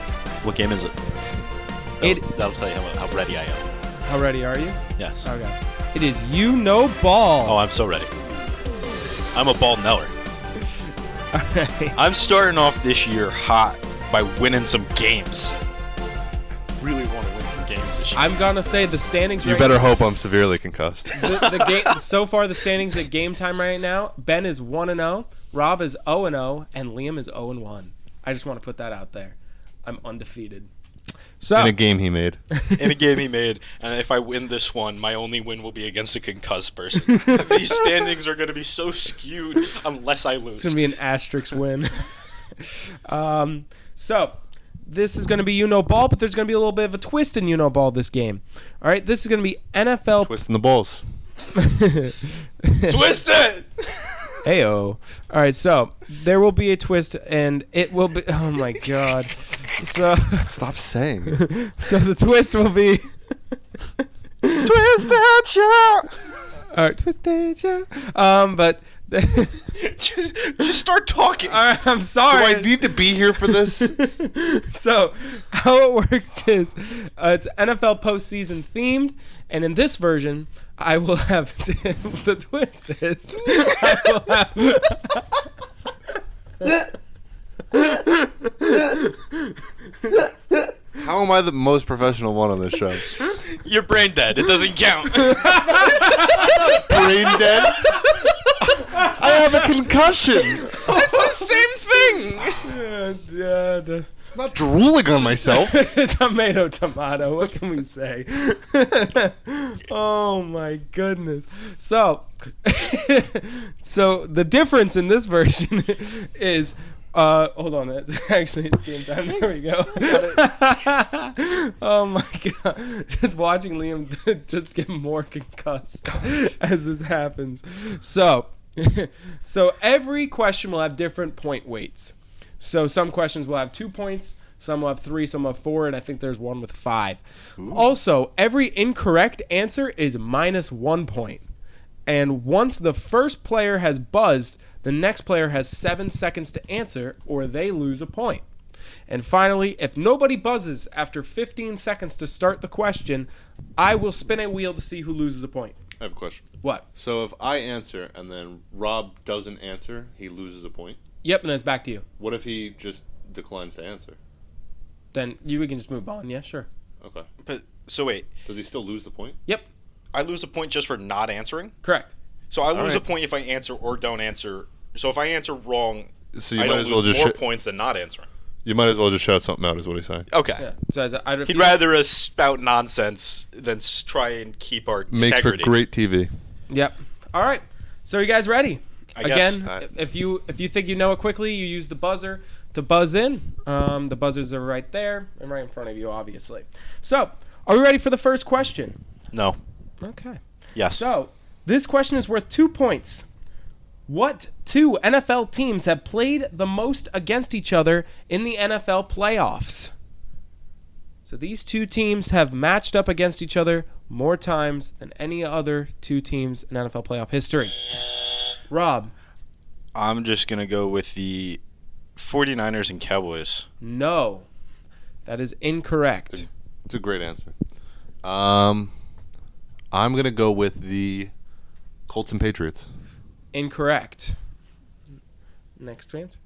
What game is it? That'll tell you how ready I am. How ready are you? Yes. Okay. It is ball. Oh, I'm so ready. I'm a ball knower. All right. I'm starting off this year hot by winning some games. I really want to win some games this year. I'm going to say the standings You better hope I'm severely concussed. So far, the standings at game time right now, Ben is 1-0, Rob is 0-0, and Liam is 0-1. I just want to put that out there. I'm undefeated. So In a game he made. And if I win this one, my only win will be against a concussed person. These standings are going to be so skewed unless I lose. It's going to be an asterisk win. So this is going to be ball, but there's going to be a little bit of a twist in ball this game. All right, this is going to be NFL. Twisting the balls. Twist it! Heyo. All right, so there will be a twist, and it will be. Oh my God. So Stop saying. So the twist will be. Twisted shout! All right, twisted shout. But. just start talking. All right, I'm sorry. Do I need to be here for this? So how it works is it's NFL postseason themed, and in this version, I will have the twist is I will have. How am I the most professional one on this show? You're brain dead. It doesn't count. Brain dead? I have a concussion. It's the same thing. I'm not drooling on myself. Tomato. What can we say? Oh my goodness. So the difference in this version is. Hold on. It's game time. There we go. Oh my God! Just watching Liam just get more concussed as this happens. So every question will have different point weights. So some questions will have 2 points, some will have 3, some will have 4, and I think there's one with 5. Ooh. Also, every incorrect answer is -1 point. And once the first player has buzzed, the next player has 7 seconds to answer, or they lose a point. And finally, if nobody buzzes after 15 seconds to start the question, I will spin a wheel to see who loses a point. I have a question. What? So if I answer and then Rob doesn't answer, he loses a point? Yep, and then it's back to you. What if he just declines to answer? Then we can just move on. Yeah, sure. Okay. So wait. Does he still lose the point? Yep. I lose a point just for not answering? Correct. So I lose a right. point if I answer or don't answer. So if I answer wrong, So you I might don't as well lose just more points than not answering. you might as well just shout something out, is what he's saying. Okay. Yeah. So He'd rather us spout nonsense than try and keep our Makes integrity. for great TV. Yep. All right. So are you guys ready? I guess. Again, if you think you know it quickly, you use the buzzer to buzz in. The buzzers are right there and right in front of you, obviously. So, are we ready for the first question? No. Okay. Yes. So, this question is worth 2 points. What two NFL teams have played the most against each other in the NFL playoffs? So these two teams have matched up against each other more times than any other two teams in NFL playoff history. Rob, I'm just going to go with the 49ers and Cowboys. no. That is incorrect. It's a great answer. I'm gonna go with the Colts and Patriots. Incorrect. Next answer.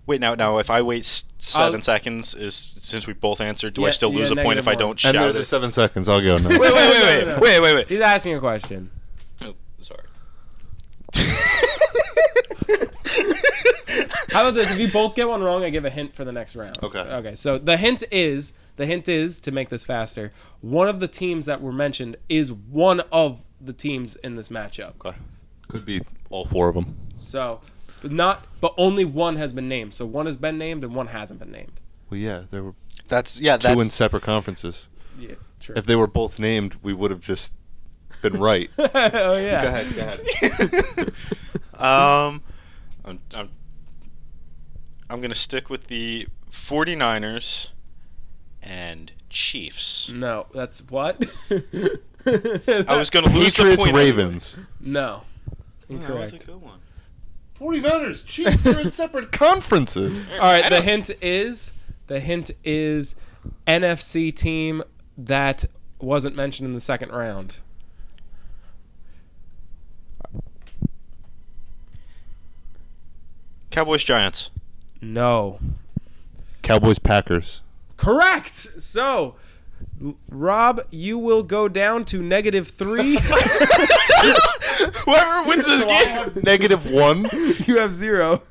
Wait, now if I wait 7 seconds, since we both answered, do I Yeah, still lose a yeah, point if I -1. don't And shout there's it? a 7 seconds. I'll go now. Wait. He's asking a question. Oh, sorry. How about this? If you both get one wrong, I give a hint for the next round. Okay. Okay. So the hint is to make this faster. One of the teams that were mentioned is one of the teams in this matchup. Okay. Could be all 4 of them. So, but only one has been named. So one has been named and one hasn't been named. Well, yeah, there were That's 2 in separate conferences. Yeah. True. If they were both named, we would have just been right. Oh yeah. Go ahead. I'm going to stick with the 49ers and Chiefs. No, that's what? I was going to lose the Patriots, point. Ravens. No. That was a Incorrect. good one. 49ers, Chiefs, they're in separate conferences. All right, the hint is NFC team that wasn't mentioned in the second round. Cowboys, Giants. No. Cowboys, Packers. Correct. So, Rob, you will go down to -3. Whoever wins this game. -1. You have 0.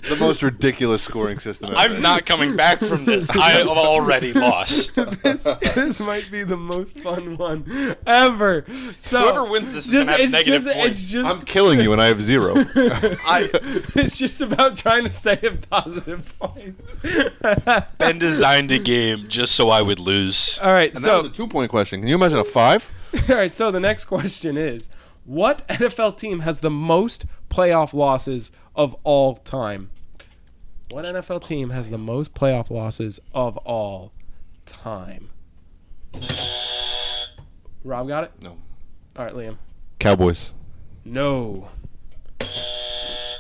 The most ridiculous scoring system ever. I'm not coming back from this. I have already lost. This might be the most fun one ever. So Whoever wins this is going to have negative points. It's just, I'm killing you, and I have 0. it's just about trying to stay at positive points. Ben designed a game just so I would lose. All right, And so that was a 2-point question. Can you imagine a 5? all right, so the next question is, what NFL team has the most playoff losses of all time? What NFL team has the most playoff losses of all time? Rob got it? No. All right, Liam. Cowboys. No.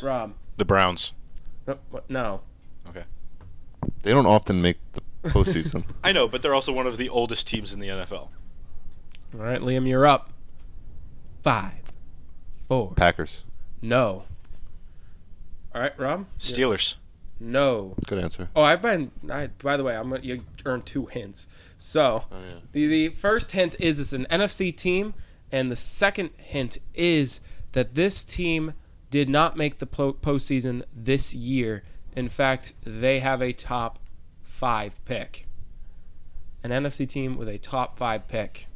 Rob. The Browns. No. Okay. They don't often make the postseason. I know, but they're also one of the oldest teams in the NFL. All right, Liam, you're up. 5, 4. Packers. No. All right, Rob. Steelers. No. Good answer. Oh, by the way, you earned 2 hints. So, Oh, yeah. the first hint is it's an NFC team, and the second hint is that this team did not make the postseason this year. In fact, they have a top 5 pick. An NFC team with a top 5 pick.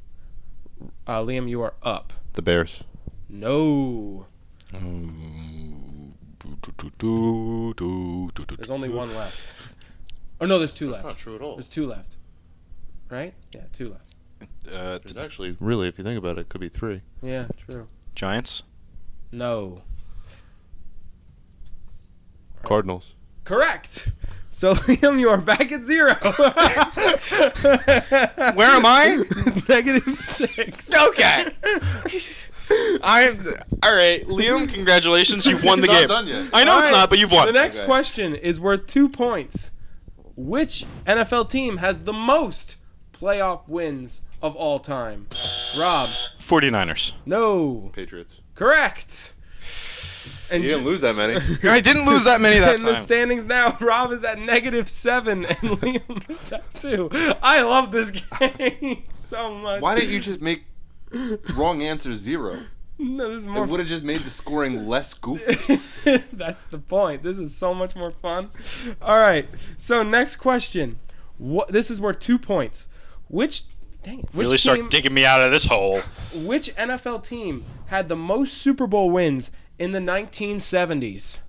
Liam, you are up. The Bears. No. There's only one left. Oh, no, there's 2 left. That's not true at all. There's 2 left. Right? Yeah, 2 left. There's actually, really, if you think about it, it could be 3. Yeah, true. Giants. No. Cardinals. Correct. So, Liam, you are back at 0. Where am I? -6. Okay. I'm all right, Liam. Congratulations, you've won the It's game. not done yet. I know All it's right, not, but you've won. The next Okay. question is worth 2 points. Which NFL team has the most playoff wins of all time? Rob. 49ers. No. Patriots. Correct. And You didn't lose that many. I didn't lose that many that in the time. standings now, Rob is at -7 and Liam is at 2. I love this game so much. Why didn't you just make wrong answer 0? No, this is It more. would have just made the scoring less goofy. That's the point. This is so much more fun. All right. So next question. This is worth 2 points. Which Really start digging me out of this hole. Which NFL team had the most Super Bowl wins in the 1970s?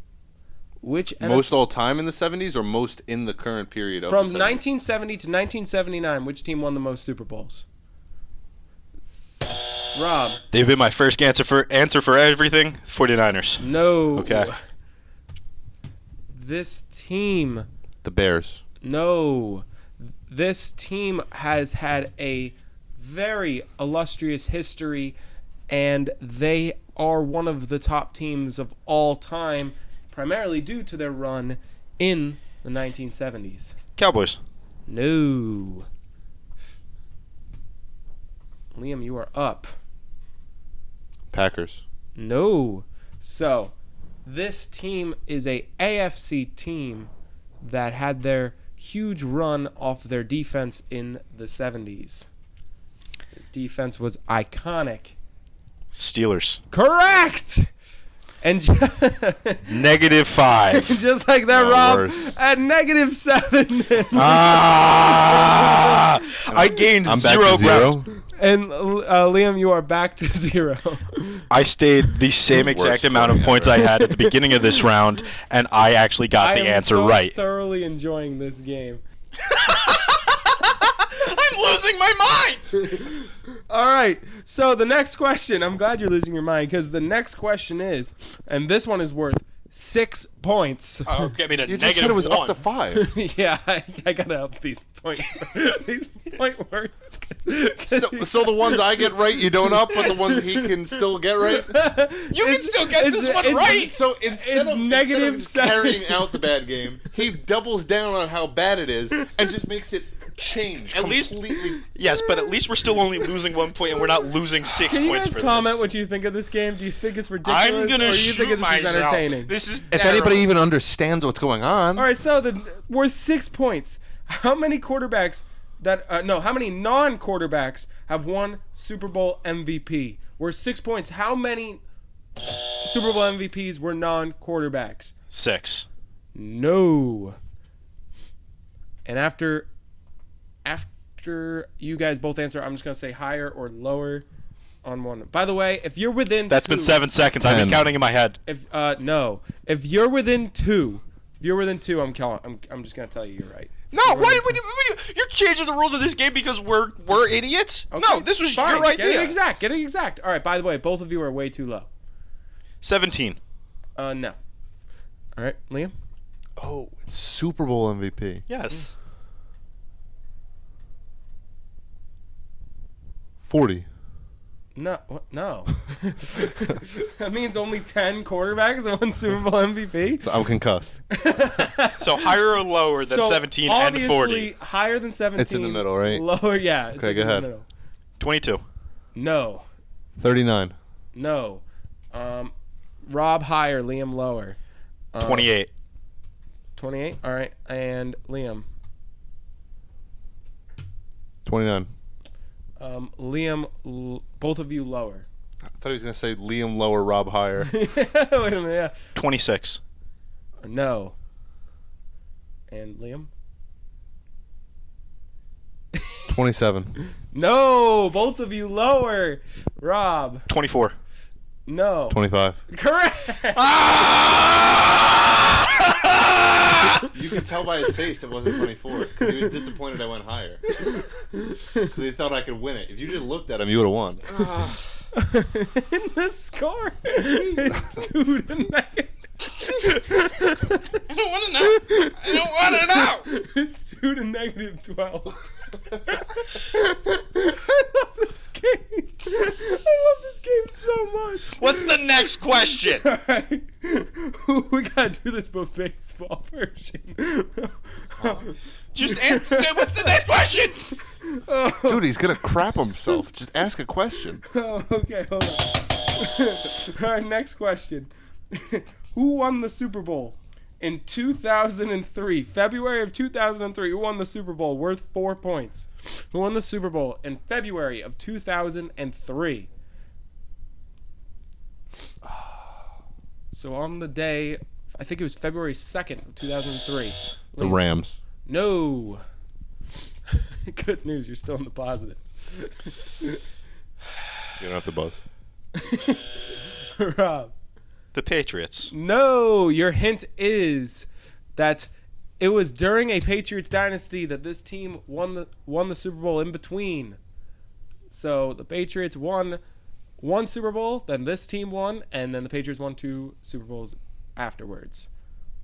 Most all time in the 70s or most in the current period of From the 70s? 1970 to 1979, which team won the most Super Bowls? Rob. They've been my first answer for everything. 49ers. No. Okay. This team. The Bears. No. This team has had a very illustrious history, and they are one of the top teams of all time, primarily due to their run in the 1970s. Cowboys. No. Liam, you are up. Packers. No. So, this team is a AFC team that had their huge run off their defense in the 70s. Their defense was iconic. Steelers. Correct! And -5. just like that, No, Rob, worse. at -7. I gained I'm back 0 to 0. ground. And Liam, you are back to 0. I stayed the same exact Worst amount of scoring points ever. I had at the bebeginning of this round, and I actually got the answer I am so right. thoroughly enjoying this game. I'm losing my mind. All right. So the next question, I'm glad you're losing your mind because the next question is, and this one is worth 6 points. Oh, get me to You just said it was up to 5. Yeah, I gotta up these point words. So the ones I get right, you don't up, but the ones he can still get right? You can still get this one right. So instead It's of -7. carrying out the bad game, he doubles down on how bad it is and just makes it change At least- completely. Yes, but at least we're still only losing 1 point, and we're not losing 6 Can you points guys for comment this. what you think of this game? Do you think it's ridiculous, I'm gonna or do you shoot think this is myself. entertaining? This is If anybody even understands what's going on. All right, so worth 6 points. How many quarterbacks how many non-quarterbacks have won Super Bowl MVP? Worth 6 points. How many Super Bowl MVPs were non-quarterbacks? 6. No. And after you guys both answer, I'm just gonna say higher or lower on one. By the way, if you're within That's been 7 seconds. I've been 10. counting in my head. no, if you're within two, I'm just gonna tell you you're right. No, you're changing the rules of this game because we're idiots? Okay, No, this was fine. your idea. Get it exact. All right. By the way, both of you are way too low. 17. No. All right, Liam. Oh, it's Super Bowl MVP. Yes. 40. No. What? No. That means only 10 quarterbacks have won Super Bowl MVP. So I'm concussed. So higher or lower than So 17 and 40? obviously higher than 17. It's in the middle, right? Lower, yeah. It's Okay, like go in the ahead. middle. 22. No. 39. No. Rob higher, Liam lower. 28. 28. All right, and Liam. 29. Liam, both of you lower. I thought he was going to say Liam lower, Rob higher. Wait a minute. Yeah. 26. No. And Liam? 27. No, both of you lower. Rob? 24. No. 25. Correct. You could tell by his face it wasn't 24 because he was disappointed I went higher. Because he thought I could win it. If you just looked at him, you would have won. The score is 2-9. I don't want to know. I don't want to know. It's 2 to -12. I love this game. I love this game so much. What's the next question? All right. We gotta do this but baseball version. Just answer. What's the next question? Dude, he's going to crap himself. Just ask a question. Oh, okay, hold on. All right, next question. Who won the Super Bowl in 2003? February of 2003. Who won the Super Bowl worth 4 points? Who won the Super Bowl in February of 2003? So on the day, I think it was February 2nd of 2003. The Rams. No. Good news, you're still in the positives. You don't have to buzz. Rob. The Patriots. No, your hint is that it was during a Patriots dynasty that this team won the Super Bowl in between. So the Patriots won one Super Bowl, then this team won, and then the Patriots won 2 Super Bowls afterwards.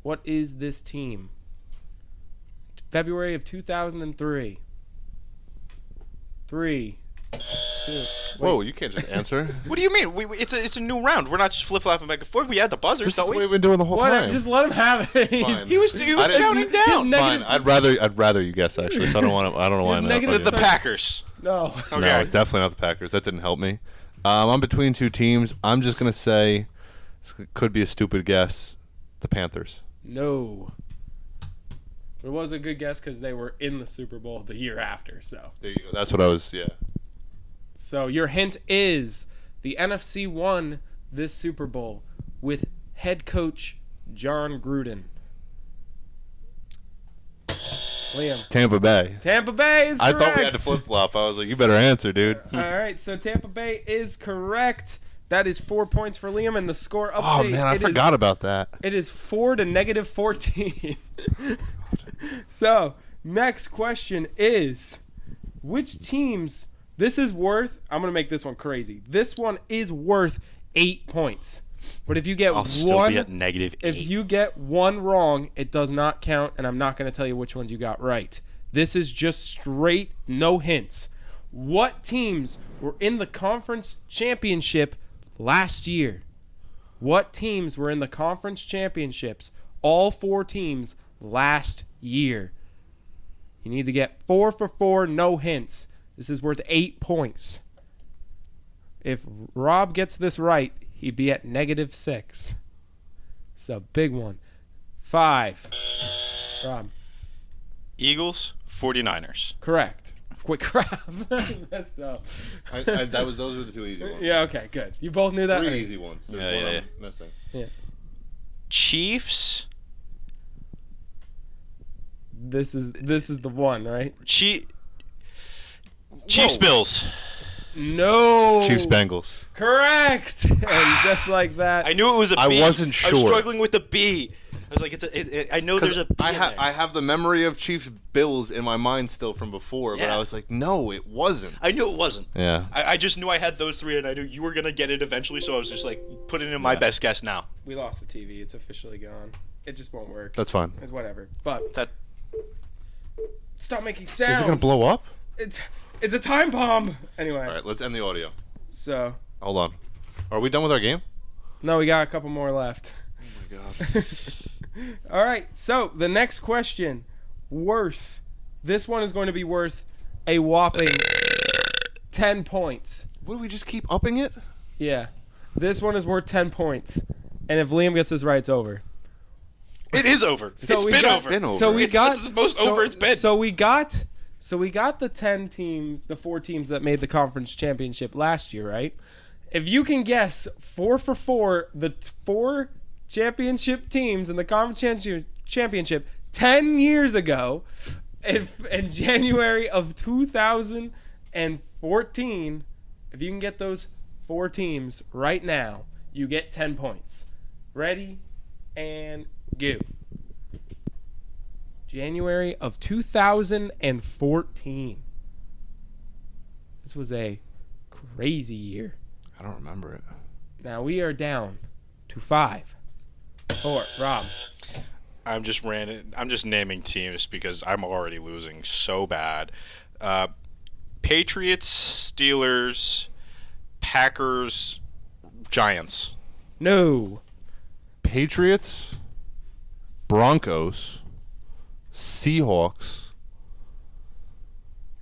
What is this team? February of 2003. 3, 2. Whoa, you can't just answer. What do you mean? It's a new round. We're not just flip flopping back and forth. We had the buzzers, This is don't the way we? we've been doing the whole What? time. Just let him have it. Fine. He was I didn't- counting down. His Fine. negative- I'd rather you guess actually. So I don't know why. His not. negative The Okay. Packers. No. Okay. No, definitely not the Packers. That didn't help me. I'm between 2 teams. I'm just gonna say, this could be a stupid guess, the Panthers. No. It was a good guess because they were in the Super Bowl the year after. So There you go. That's what I was. Yeah. your hint is the NFC won this Super Bowl with head coach John Gruden. Liam. Tampa Bay. Tampa Bay is I correct. thought we had to flip flop. I was like, you better answer, dude. All right, so Tampa Bay is correct. That is 4 points for Liam, and the score update. Oh man, I forgot about that. It is 4 to negative 14. So, next question is, which teams, this is worth, I'm going to make this one crazy. This one is worth 8 points. But if you get I'll still be at negative 8. if you get one wrong, it does not count, and I'm not going to tell you which ones you got right. This is just straight, no hints. What teams were in the conference championship last year? What teams were in the conference championships? All 4 teams last year. You need to get 4 for 4, no hints. This is worth 8 points. If Rob gets this right, he'd be at negative 6. It's a big one. 5. Rob. Eagles, 49ers. Correct. Quick crap. Messed up. Those were the 2 easy ones. Yeah, okay, good. You both knew that? 3 easy ones. There's Yeah, one yeah, I'm missing. Chiefs. This is the one, right? Chiefs, Whoa. Bills. No. Chiefs Bengals. Correct. And just like that. I knew it was a B. I wasn't I sure. was struggling with the B. I was like, I know there's a B in there. I have the memory of Chiefs Bills in my mind still from before, but Yeah. I was like, no, it wasn't. I knew it wasn't. Yeah. I just knew I had those 3, and I knew you were going to get it eventually, so I was just like, putting in my best guess now. We lost the TV. It's officially gone. It just won't work. That's fine. It's whatever. But That stop making sounds. Is it gonna blow up? It's a time bomb. Anyway. All right, let's end the audio. So Hold on. Are we done with our game? no, we got a couple more left. Oh my god. All right. So the next question, worth. This one is going to be worth a whopping 10 points. What do we just keep upping it? Yeah. This one is worth 10 points. And if Liam gets this right, it's over. it is over. So It's we been got- over. been over. So we It's got the most over it's been. So we got the 4 teams that made the conference championship last year, right? If you can guess 4 for 4, the 4 championship teams in the conference championship 10 years ago, in January of 2014, if you can get those 4 teams right now, you get 10 points. Ready and go. January of 2014. This was a crazy year. I don't remember it. Now we are down to 5. 4. Rob. I'm just naming teams because I'm already losing so bad. Patriots, Steelers, Packers, Giants. No. Patriots, Broncos, Seahawks.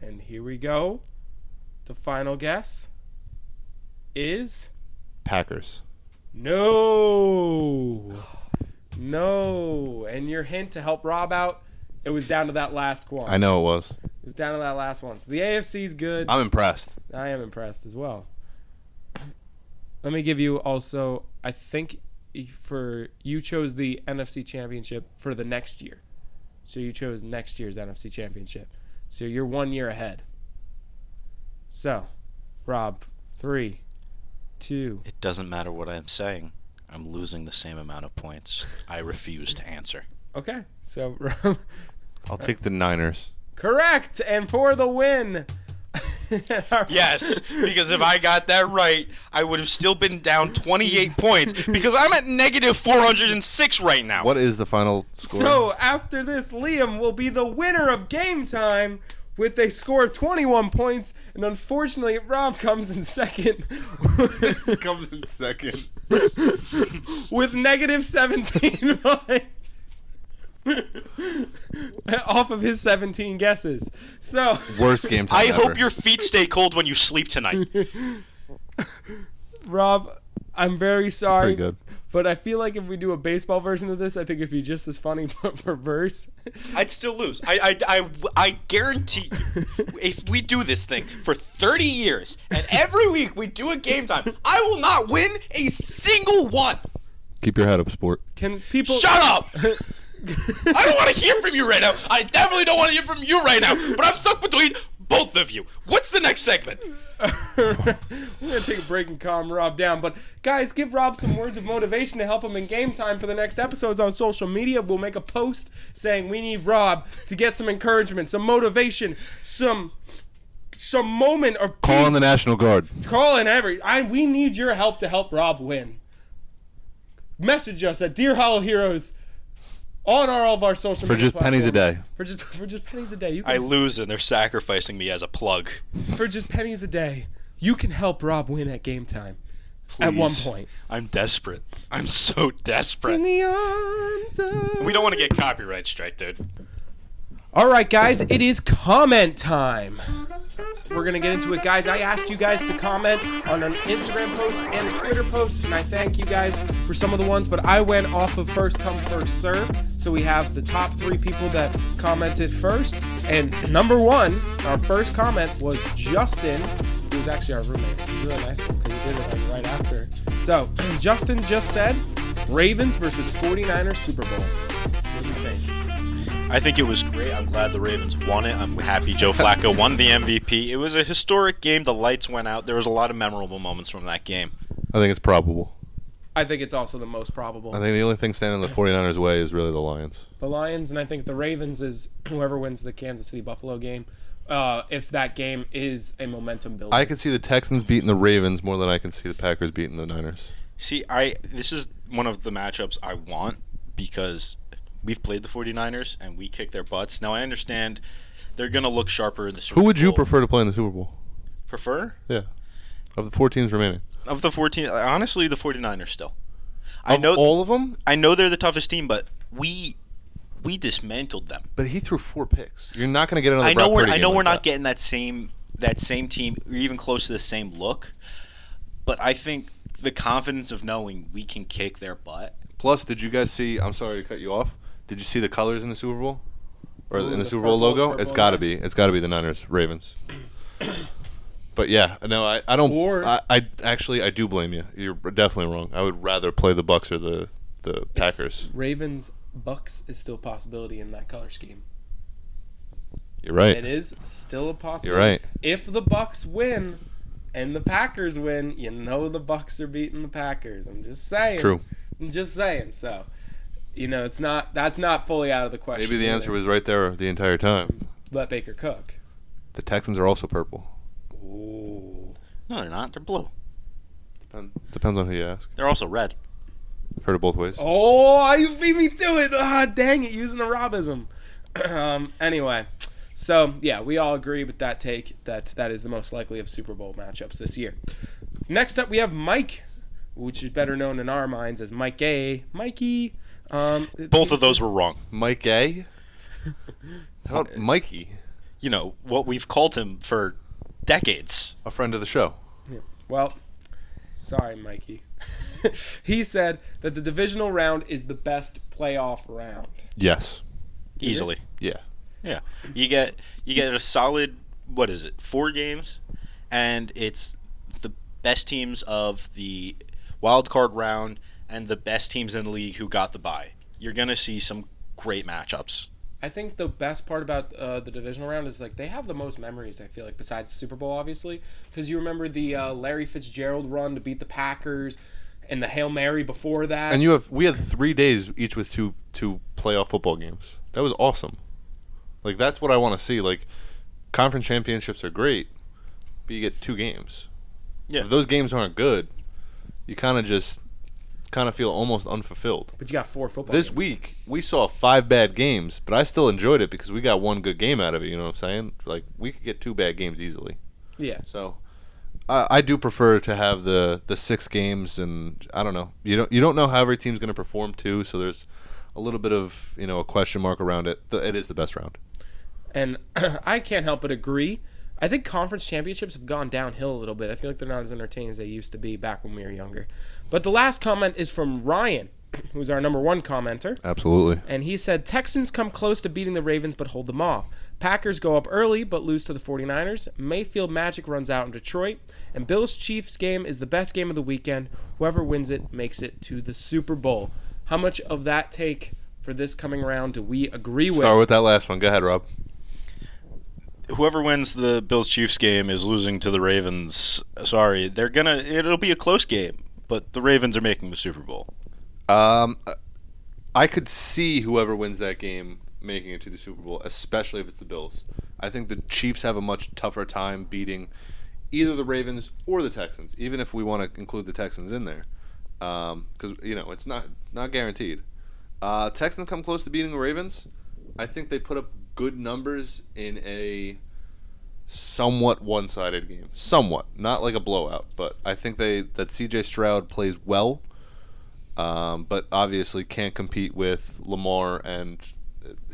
And here we go. The final guess is Packers. No. No. And your hint to help Rob out, it was down to that last one. I know it was. It was down to that last one. So the AFC's good. I'm impressed. I am impressed as well. Let me give you also, I think you chose the NFC Championship for the next year. So you chose next year's NFC Championship. So you're 1 year ahead. So, Rob, 3, 2. It doesn't matter what I'm saying. I'm losing the same amount of points. I refuse to answer. Okay. So, Rob, I'll take the Niners. correct. And for the win. Yes, because if I got that right, I would have still been down 28 points because I'm at negative 406 right now. What is the final score? So, after this, Liam will be the winner of Game Time with a score of 21 points. And unfortunately, Rob comes in second. Comes in second. With negative 17 points. Off of his 17 guesses. So, Worst game time I ever. hope your feet stay cold when you sleep tonight. Rob, I'm very sorry. Pretty good. But I feel like if we do a baseball version of this, I think it'd be just as funny, but reverse. I'd still lose. I guarantee you, if we do this thing for 30 years and every week we do a game time, I will not win a single one. Keep your head up, sport. Can people Shut up! I don't want to hear from you right now. I definitely don't want to hear from you right now. But I'm stuck between both of you. What's the next segment? We're gonna take a break and calm Rob down. But guys, give Rob some words of motivation to help him in game time for the next episodes on social media. We'll make a post saying we need Rob to get some encouragement, some motivation, some moment or Call in the National Guard. we need your help to help Rob win. Message us at Dear Hollow Heroes on all of our social For media just pennies a platforms. day. For just pennies a day. You I can, lose and they're sacrificing me as a plug. for just pennies a day, you can help Rob win at game time. At one Please. point. I'm desperate. I'm so In desperate. the arms of... We don't want to get copyright strike, dude. All right, guys, it is comment time. We're going to get into it, guys. I asked you guys to comment on an Instagram post and a Twitter post, and I thank you guys for some of the ones, but I went off of first come, first serve. So we have the top 3 people that commented first. And number 1, our first comment was Justin, who was actually our roommate. He was really nice because he did it like right after. So Justin just said, Ravens versus 49ers Super Bowl. What do you think? I think it was great. I'm glad the Ravens won it. I'm happy Joe Flacco won the MVP. It was a historic game. The lights went out. There was a lot of memorable moments from that game. I think it's probable. I think it's also the most probable. I think the only thing standing in the 49ers' way is really the Lions. The Lions, and I think the Ravens is whoever wins the Kansas City Buffalo game. If that game is a momentum builder. I could see the Texans beating the Ravens more than I can see the Packers beating the Niners. See, this is one of the matchups I want because we've played the 49ers and we kick their butts. Now, I understand they're going to look sharper in the Super Bowl. Who would you prefer to play in the Super Bowl? Prefer? Yeah. Of the 4 teams remaining. Of the 14, honestly, the 49ers still. Of all of them? I know they're the toughest team, but we dismantled them. But he threw 4 picks. You're not going to get another I know Brock Purdy I game know like we're not that. getting that same team or even close to the same look, but I think the confidence of knowing we can kick their butt. Plus, did you guys see, I'm sorry to cut you off, did you see the colors in the Super Bowl? Or Ooh, in the the Super Bowl purple- logo? purple It's got to and be. It's got to be the Niners, Ravens. But yeah, no, I don't. Or- I actually, I do blame you. You're definitely wrong. I would rather play the Bucks or the Packers. Ravens Bucks is still a possibility in that color scheme. You're right. It is still a possibility. You're right. If the Bucks win and the Packers win, you know the Bucks are beating the Packers. I'm just saying. True. I'm just saying. So, that's not fully out of the question. Maybe the answer was right there the entire time. Let Baker cook. The Texans are also purple. Ooh. No, they're not. They're blue. Depends on who you ask. They're also red. I've heard it both ways. Oh, you beat me to it. Ah, dang it, using the Robism. Anyway, so, yeah, we all agree with that take. That is the most likely of Super Bowl matchups this year. Next up, we have Mike, which is better known in our minds as Mike A. Mikey. Both of those were wrong. Mike A? How about Mikey? You know, what we've called him for decades. A friend of the show. Well, sorry, Mikey. he said that the divisional round is the best playoff round. Yes. Easily. Yeah. Yeah. You get a solid, 4 games, and it's the best teams of the wild card round and the best teams in the league who got the bye. You're going to see some great matchups. I think the best part about the divisional round is like they have the most memories, I feel like, besides the Super Bowl, obviously, because you remember the Larry Fitzgerald run to beat the Packers and the Hail Mary before that. And we had 3 days each with two playoff football games. That was awesome. Like, that's what I want to see. Like, conference championships are great, but you get 2 games. Yeah. If those games aren't good, you kind of feel almost unfulfilled. But you got 4 football This games. week, we saw 5 bad games, but I still enjoyed it because we got 1 good game out of it, you know what I'm saying? Like, we could get 2 bad games easily. Yeah. So, I do prefer to have the 6 games, and I don't know. You don't know how every team's going to perform, too, so there's a little bit of, a question mark around it. It is the best round. And I can't help but agree. I think conference championships have gone downhill a little bit. I feel like they're not as entertaining as they used to be back when we were younger. But the last comment is from Ryan, who's our number 1 commenter. Absolutely. And he said, Texans come close to beating the Ravens but hold them off. Packers go up early but lose to the 49ers. Mayfield magic runs out in Detroit. And Bills-Chiefs game is the best game of the weekend. Whoever wins it makes it to the Super Bowl. How much of that take for this coming round do we agree with? Start with that last one. Go ahead, Rob. Whoever wins the Bills-Chiefs game is losing to the Ravens. Sorry, it'll be a close game, but the Ravens are making the Super Bowl. I could see whoever wins that game making it to the Super Bowl, especially if it's the Bills. I think the Chiefs have a much tougher time beating either the Ravens or the Texans, even if we want to include the Texans in there, because it's not guaranteed. Texans come close to beating the Ravens. I think they put up good numbers in a somewhat one-sided game. Somewhat. Not like a blowout, but I think that C.J. Stroud plays well, but obviously can't compete with Lamar and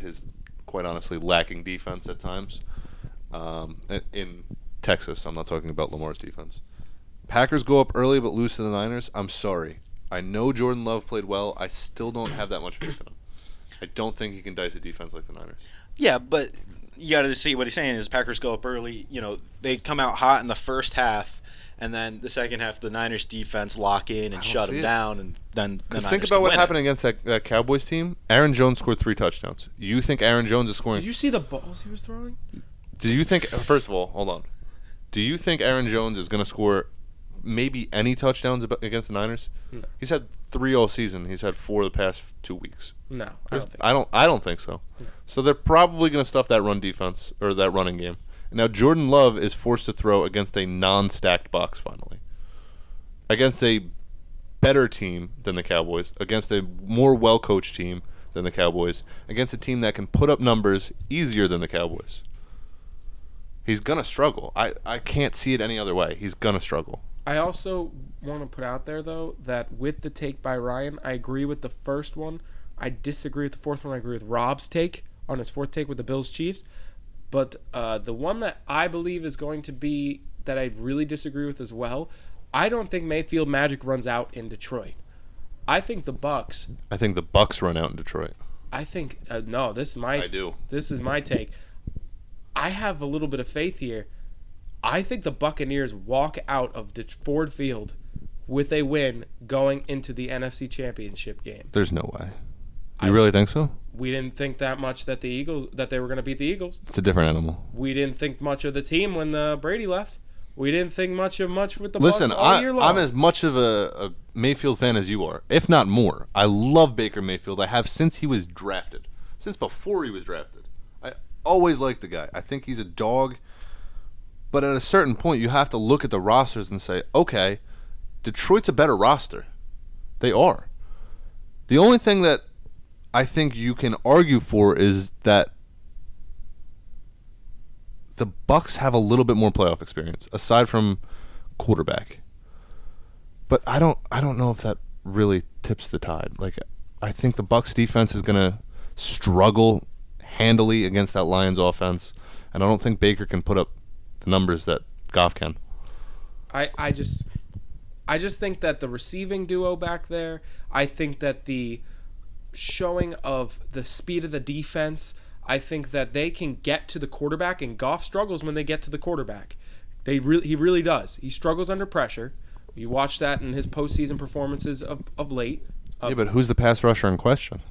his, quite honestly, lacking defense at times. In Texas, I'm not talking about Lamar's defense. Packers go up early but lose to the Niners. I'm sorry. I know Jordan Love played well. I still don't have that much faith in him. I don't think he can dice a defense like the Niners. Yeah, but you got to see what he's saying is Packers go up early. They come out hot in the first half, and then the second half, the Niners defense lock in and shut them down, and then the Niners think about what win happened it. against that Cowboys team. Aaron Jones scored 3 touchdowns. You think Aaron Jones is scoring? Did you see the balls he was throwing? Do you think? First of all, hold on. Do you think Aaron Jones is going to score maybe any touchdowns against the Niners? No. He's had 3 all season. He's had 4 the past 2 weeks. No, I don't think I don't think so. No. So they're probably going to stuff that run defense or that running game. Now Jordan Love is forced to throw against a non-stacked box finally. Against a better team than the Cowboys, against a more well-coached team than the Cowboys, against a team that can put up numbers easier than the Cowboys. He's going to struggle. I can't see it any other way. He's going to struggle. I also want to put out there, though, that with the take by Ryan, I agree with the first one. I disagree with the fourth one. I agree with Rob's take on his fourth take with the Bills-Chiefs. But the one that I believe is going to be that I really disagree with as well, I don't think Mayfield magic runs out in Detroit. I think the Bucks. I think the Bucks run out in Detroit. I think no. This is my. I do. This is my take. I have a little bit of faith here. I think the Buccaneers walk out of Ford Field with a win going into the NFC Championship game. There's no way. You really think so? We didn't think that much that they were going to beat the Eagles. It's a different animal. We didn't think much of the team when Brady left. We didn't think much with the Listen, Bucs all year long. I'm as much of a Mayfield fan as you are, if not more. I love Baker Mayfield. I have since he was drafted. Since before he was drafted. I always liked the guy. I think he's a dog. But at a certain point, you have to look at the rosters and say, okay, Detroit's a better roster. They are. The only thing that I think you can argue for is that the Bucks have a little bit more playoff experience, aside from quarterback. But I don't know if that really tips the tide. Like, I think the Bucks defense is gonna struggle handily against that Lions offense, and I don't think Baker can put up the numbers that Goff can. I just think that the receiving duo back there, I think that the showing of the speed of the defense, I think that they can get to the quarterback, and Goff struggles when they get to the quarterback. He really does. He struggles under pressure. You watch that in his postseason performances of late. Yeah, but who's the pass rusher in question?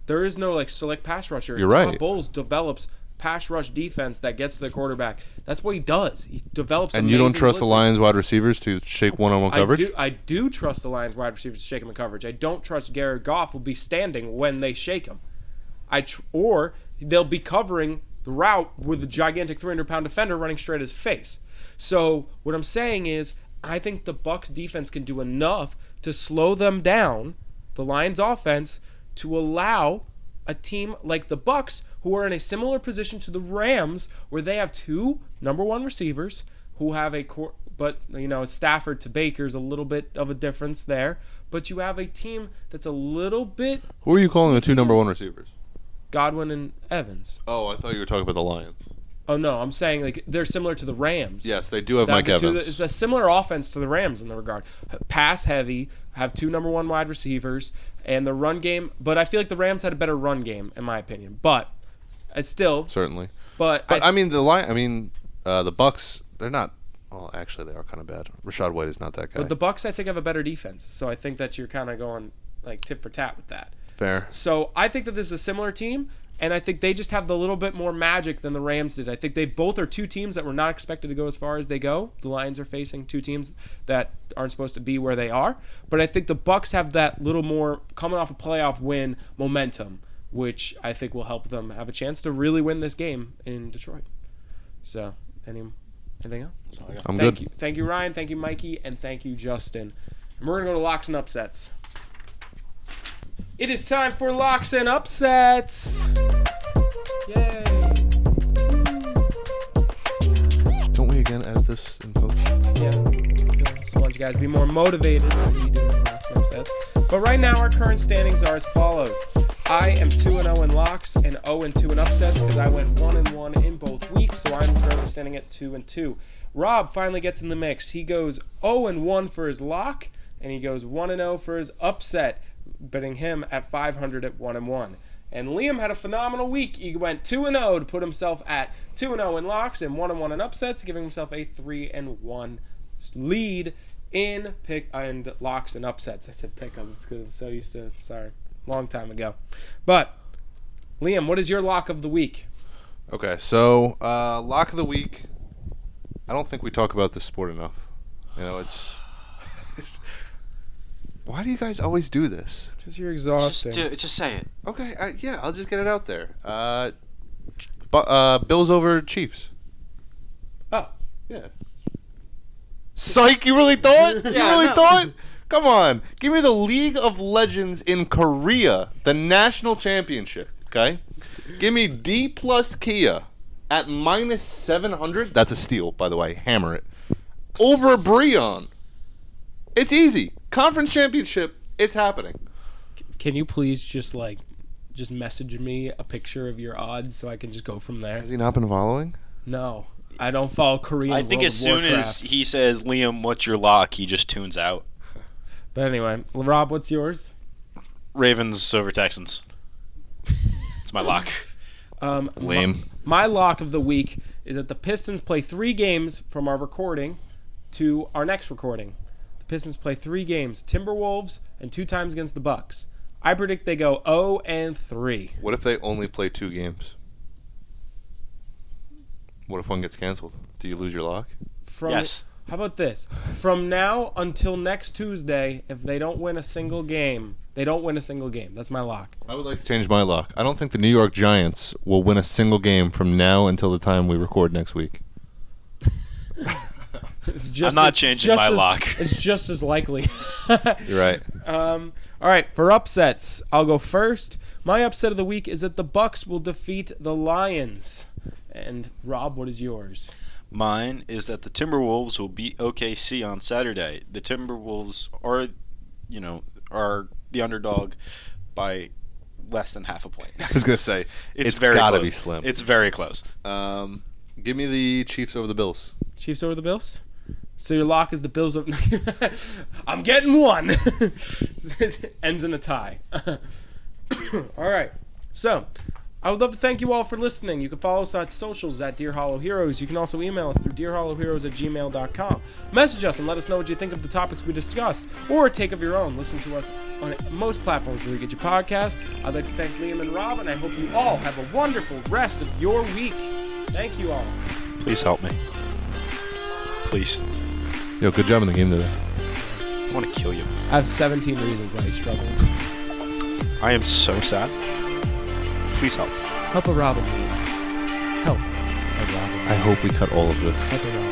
There is no select pass rusher. You're Todd right. Bowles develops pass rush defense that gets to the quarterback. That's what he does. He develops. And you don't amazing trust the blitzing. Lions wide receivers to shake one-on-one coverage? I do trust the Lions wide receivers to shake him in coverage. I don't trust Jared Goff will be standing when they shake him. Or they'll be covering the route with a gigantic 300-pound defender running straight at his face. So what I'm saying is I think the Bucs defense can do enough to slow them down, the Lions offense, to allow a team like the Bucs, who are in a similar position to the Rams, where they have two number one receivers who have but Stafford to Baker's a little bit of a difference there. But you have a team that's a little bit. Who are you calling the two number one receivers? Godwin and Evans. Oh, I thought you were talking about the Lions. Oh no, I'm saying they're similar to the Rams. Yes, they do have Mike Evans. It's a similar offense to the Rams in the regard. Pass heavy, have two number one wide receivers, and the run game. But I feel like the Rams had a better run game, in my opinion. But it's still certainly. But the Bucs, they're not. Well, actually, they are kind of bad. Rashad White is not that guy. But the Bucs, I think, have a better defense. So I think that you're kind of going tit for tat with that. Fair. So I think that this is a similar team. And I think they just have the little bit more magic than the Rams did. I think they both are two teams that were not expected to go as far as they go. The Lions are facing two teams that aren't supposed to be where they are. But I think the Bucs have that little more coming off a playoff win momentum, which I think will help them have a chance to really win this game in Detroit. So, anything else? I'm good. Thank you, Ryan. Thank you, Mikey. And thank you, Justin. And we're going to go to locks and upsets. It is time for locks and upsets. Yay. Don't we again edit this in post? Yeah. Just want you guys to be more motivated to be doing locks and upsets. But right now, our current standings are as follows. I am 2-0 in locks and 0-2 in upsets because I went 1-1 in both weeks, so I'm currently standing at 2-2. Rob finally gets in the mix. He goes 0-1 for his lock, and he goes 1-0 for his upset, betting him at 500 at 1-1. And Liam had a phenomenal week. He went 2-0 to put himself at 2-0 in locks and 1-1 in upsets, giving himself a 3-1 lead in pick and locks and upsets. I said pick'ems because I'm so used to it. Sorry, long time ago. But Liam, what is your lock of the week? Okay, so lock of the week. I don't think we talk about this sport enough. It's why do you guys always do this? Because you're exhausting. Just say it. Okay, I'll just get it out there. Bills over Chiefs. Oh. Yeah. Psych, you really thought? Thought? Come on. Give me the League of Legends in Korea, the national championship, okay? Give me D plus Kia at minus 700. That's a steal, by the way. Hammer it. Over Breon. It's easy. Conference championship, it's happening. Can you please just message me a picture of your odds so I can just go from there? Has he not been following? No, I don't follow Korean. I think World as soon Warcraft. as he says, Liam, what's your lock, he just tunes out. But anyway, Rob, what's yours? Ravens over Texans. It's my lock. Lame. My lock of the week is that the Pistons play 3 games from our recording to our next recording. The Pistons play 3 games, Timberwolves and 2 times against the Bucks. I predict they go 0-3. What if they only play 2 games? What if one gets canceled? Do you lose your lock? Yes. How about this? From now until next Tuesday, if they don't win a single game, they don't win a single game. That's my lock. I would like to change my lock. I don't think the New York Giants will win a single game from now until the time we record next week. I'm not changing my lock. It's just as likely. You're right. All right, for upsets, I'll go first. My upset of the week is that the Bucks will defeat the Lions. And Rob, what is yours? Mine is that the Timberwolves will beat OKC on Saturday. The Timberwolves are the underdog by less than half a point. I was going to say, it's very got to close. be slim. It's very close. Give me the Chiefs over the Bills. Chiefs over the Bills? So your lock is the Bills. I'm getting one. Ends in a tie. All right. So I would love to thank you all for listening. You can follow us on socials at Dear Hollow Heroes. You can also email us through dearhollowheroes@gmail.com. Message us and let us know what you think of the topics we discussed, or take of your own. Listen to us on most platforms where you get your podcast. I'd like to thank Liam and Rob, and I hope you all have a wonderful rest of your week. Thank you all. Please help me. Please. Yo, good job in the game today. I want to kill you. I have 17 reasons why he struggled. I am so sad. Please help. Help a Robin. Help a Robin. I hope we cut all of this. Help a Robin.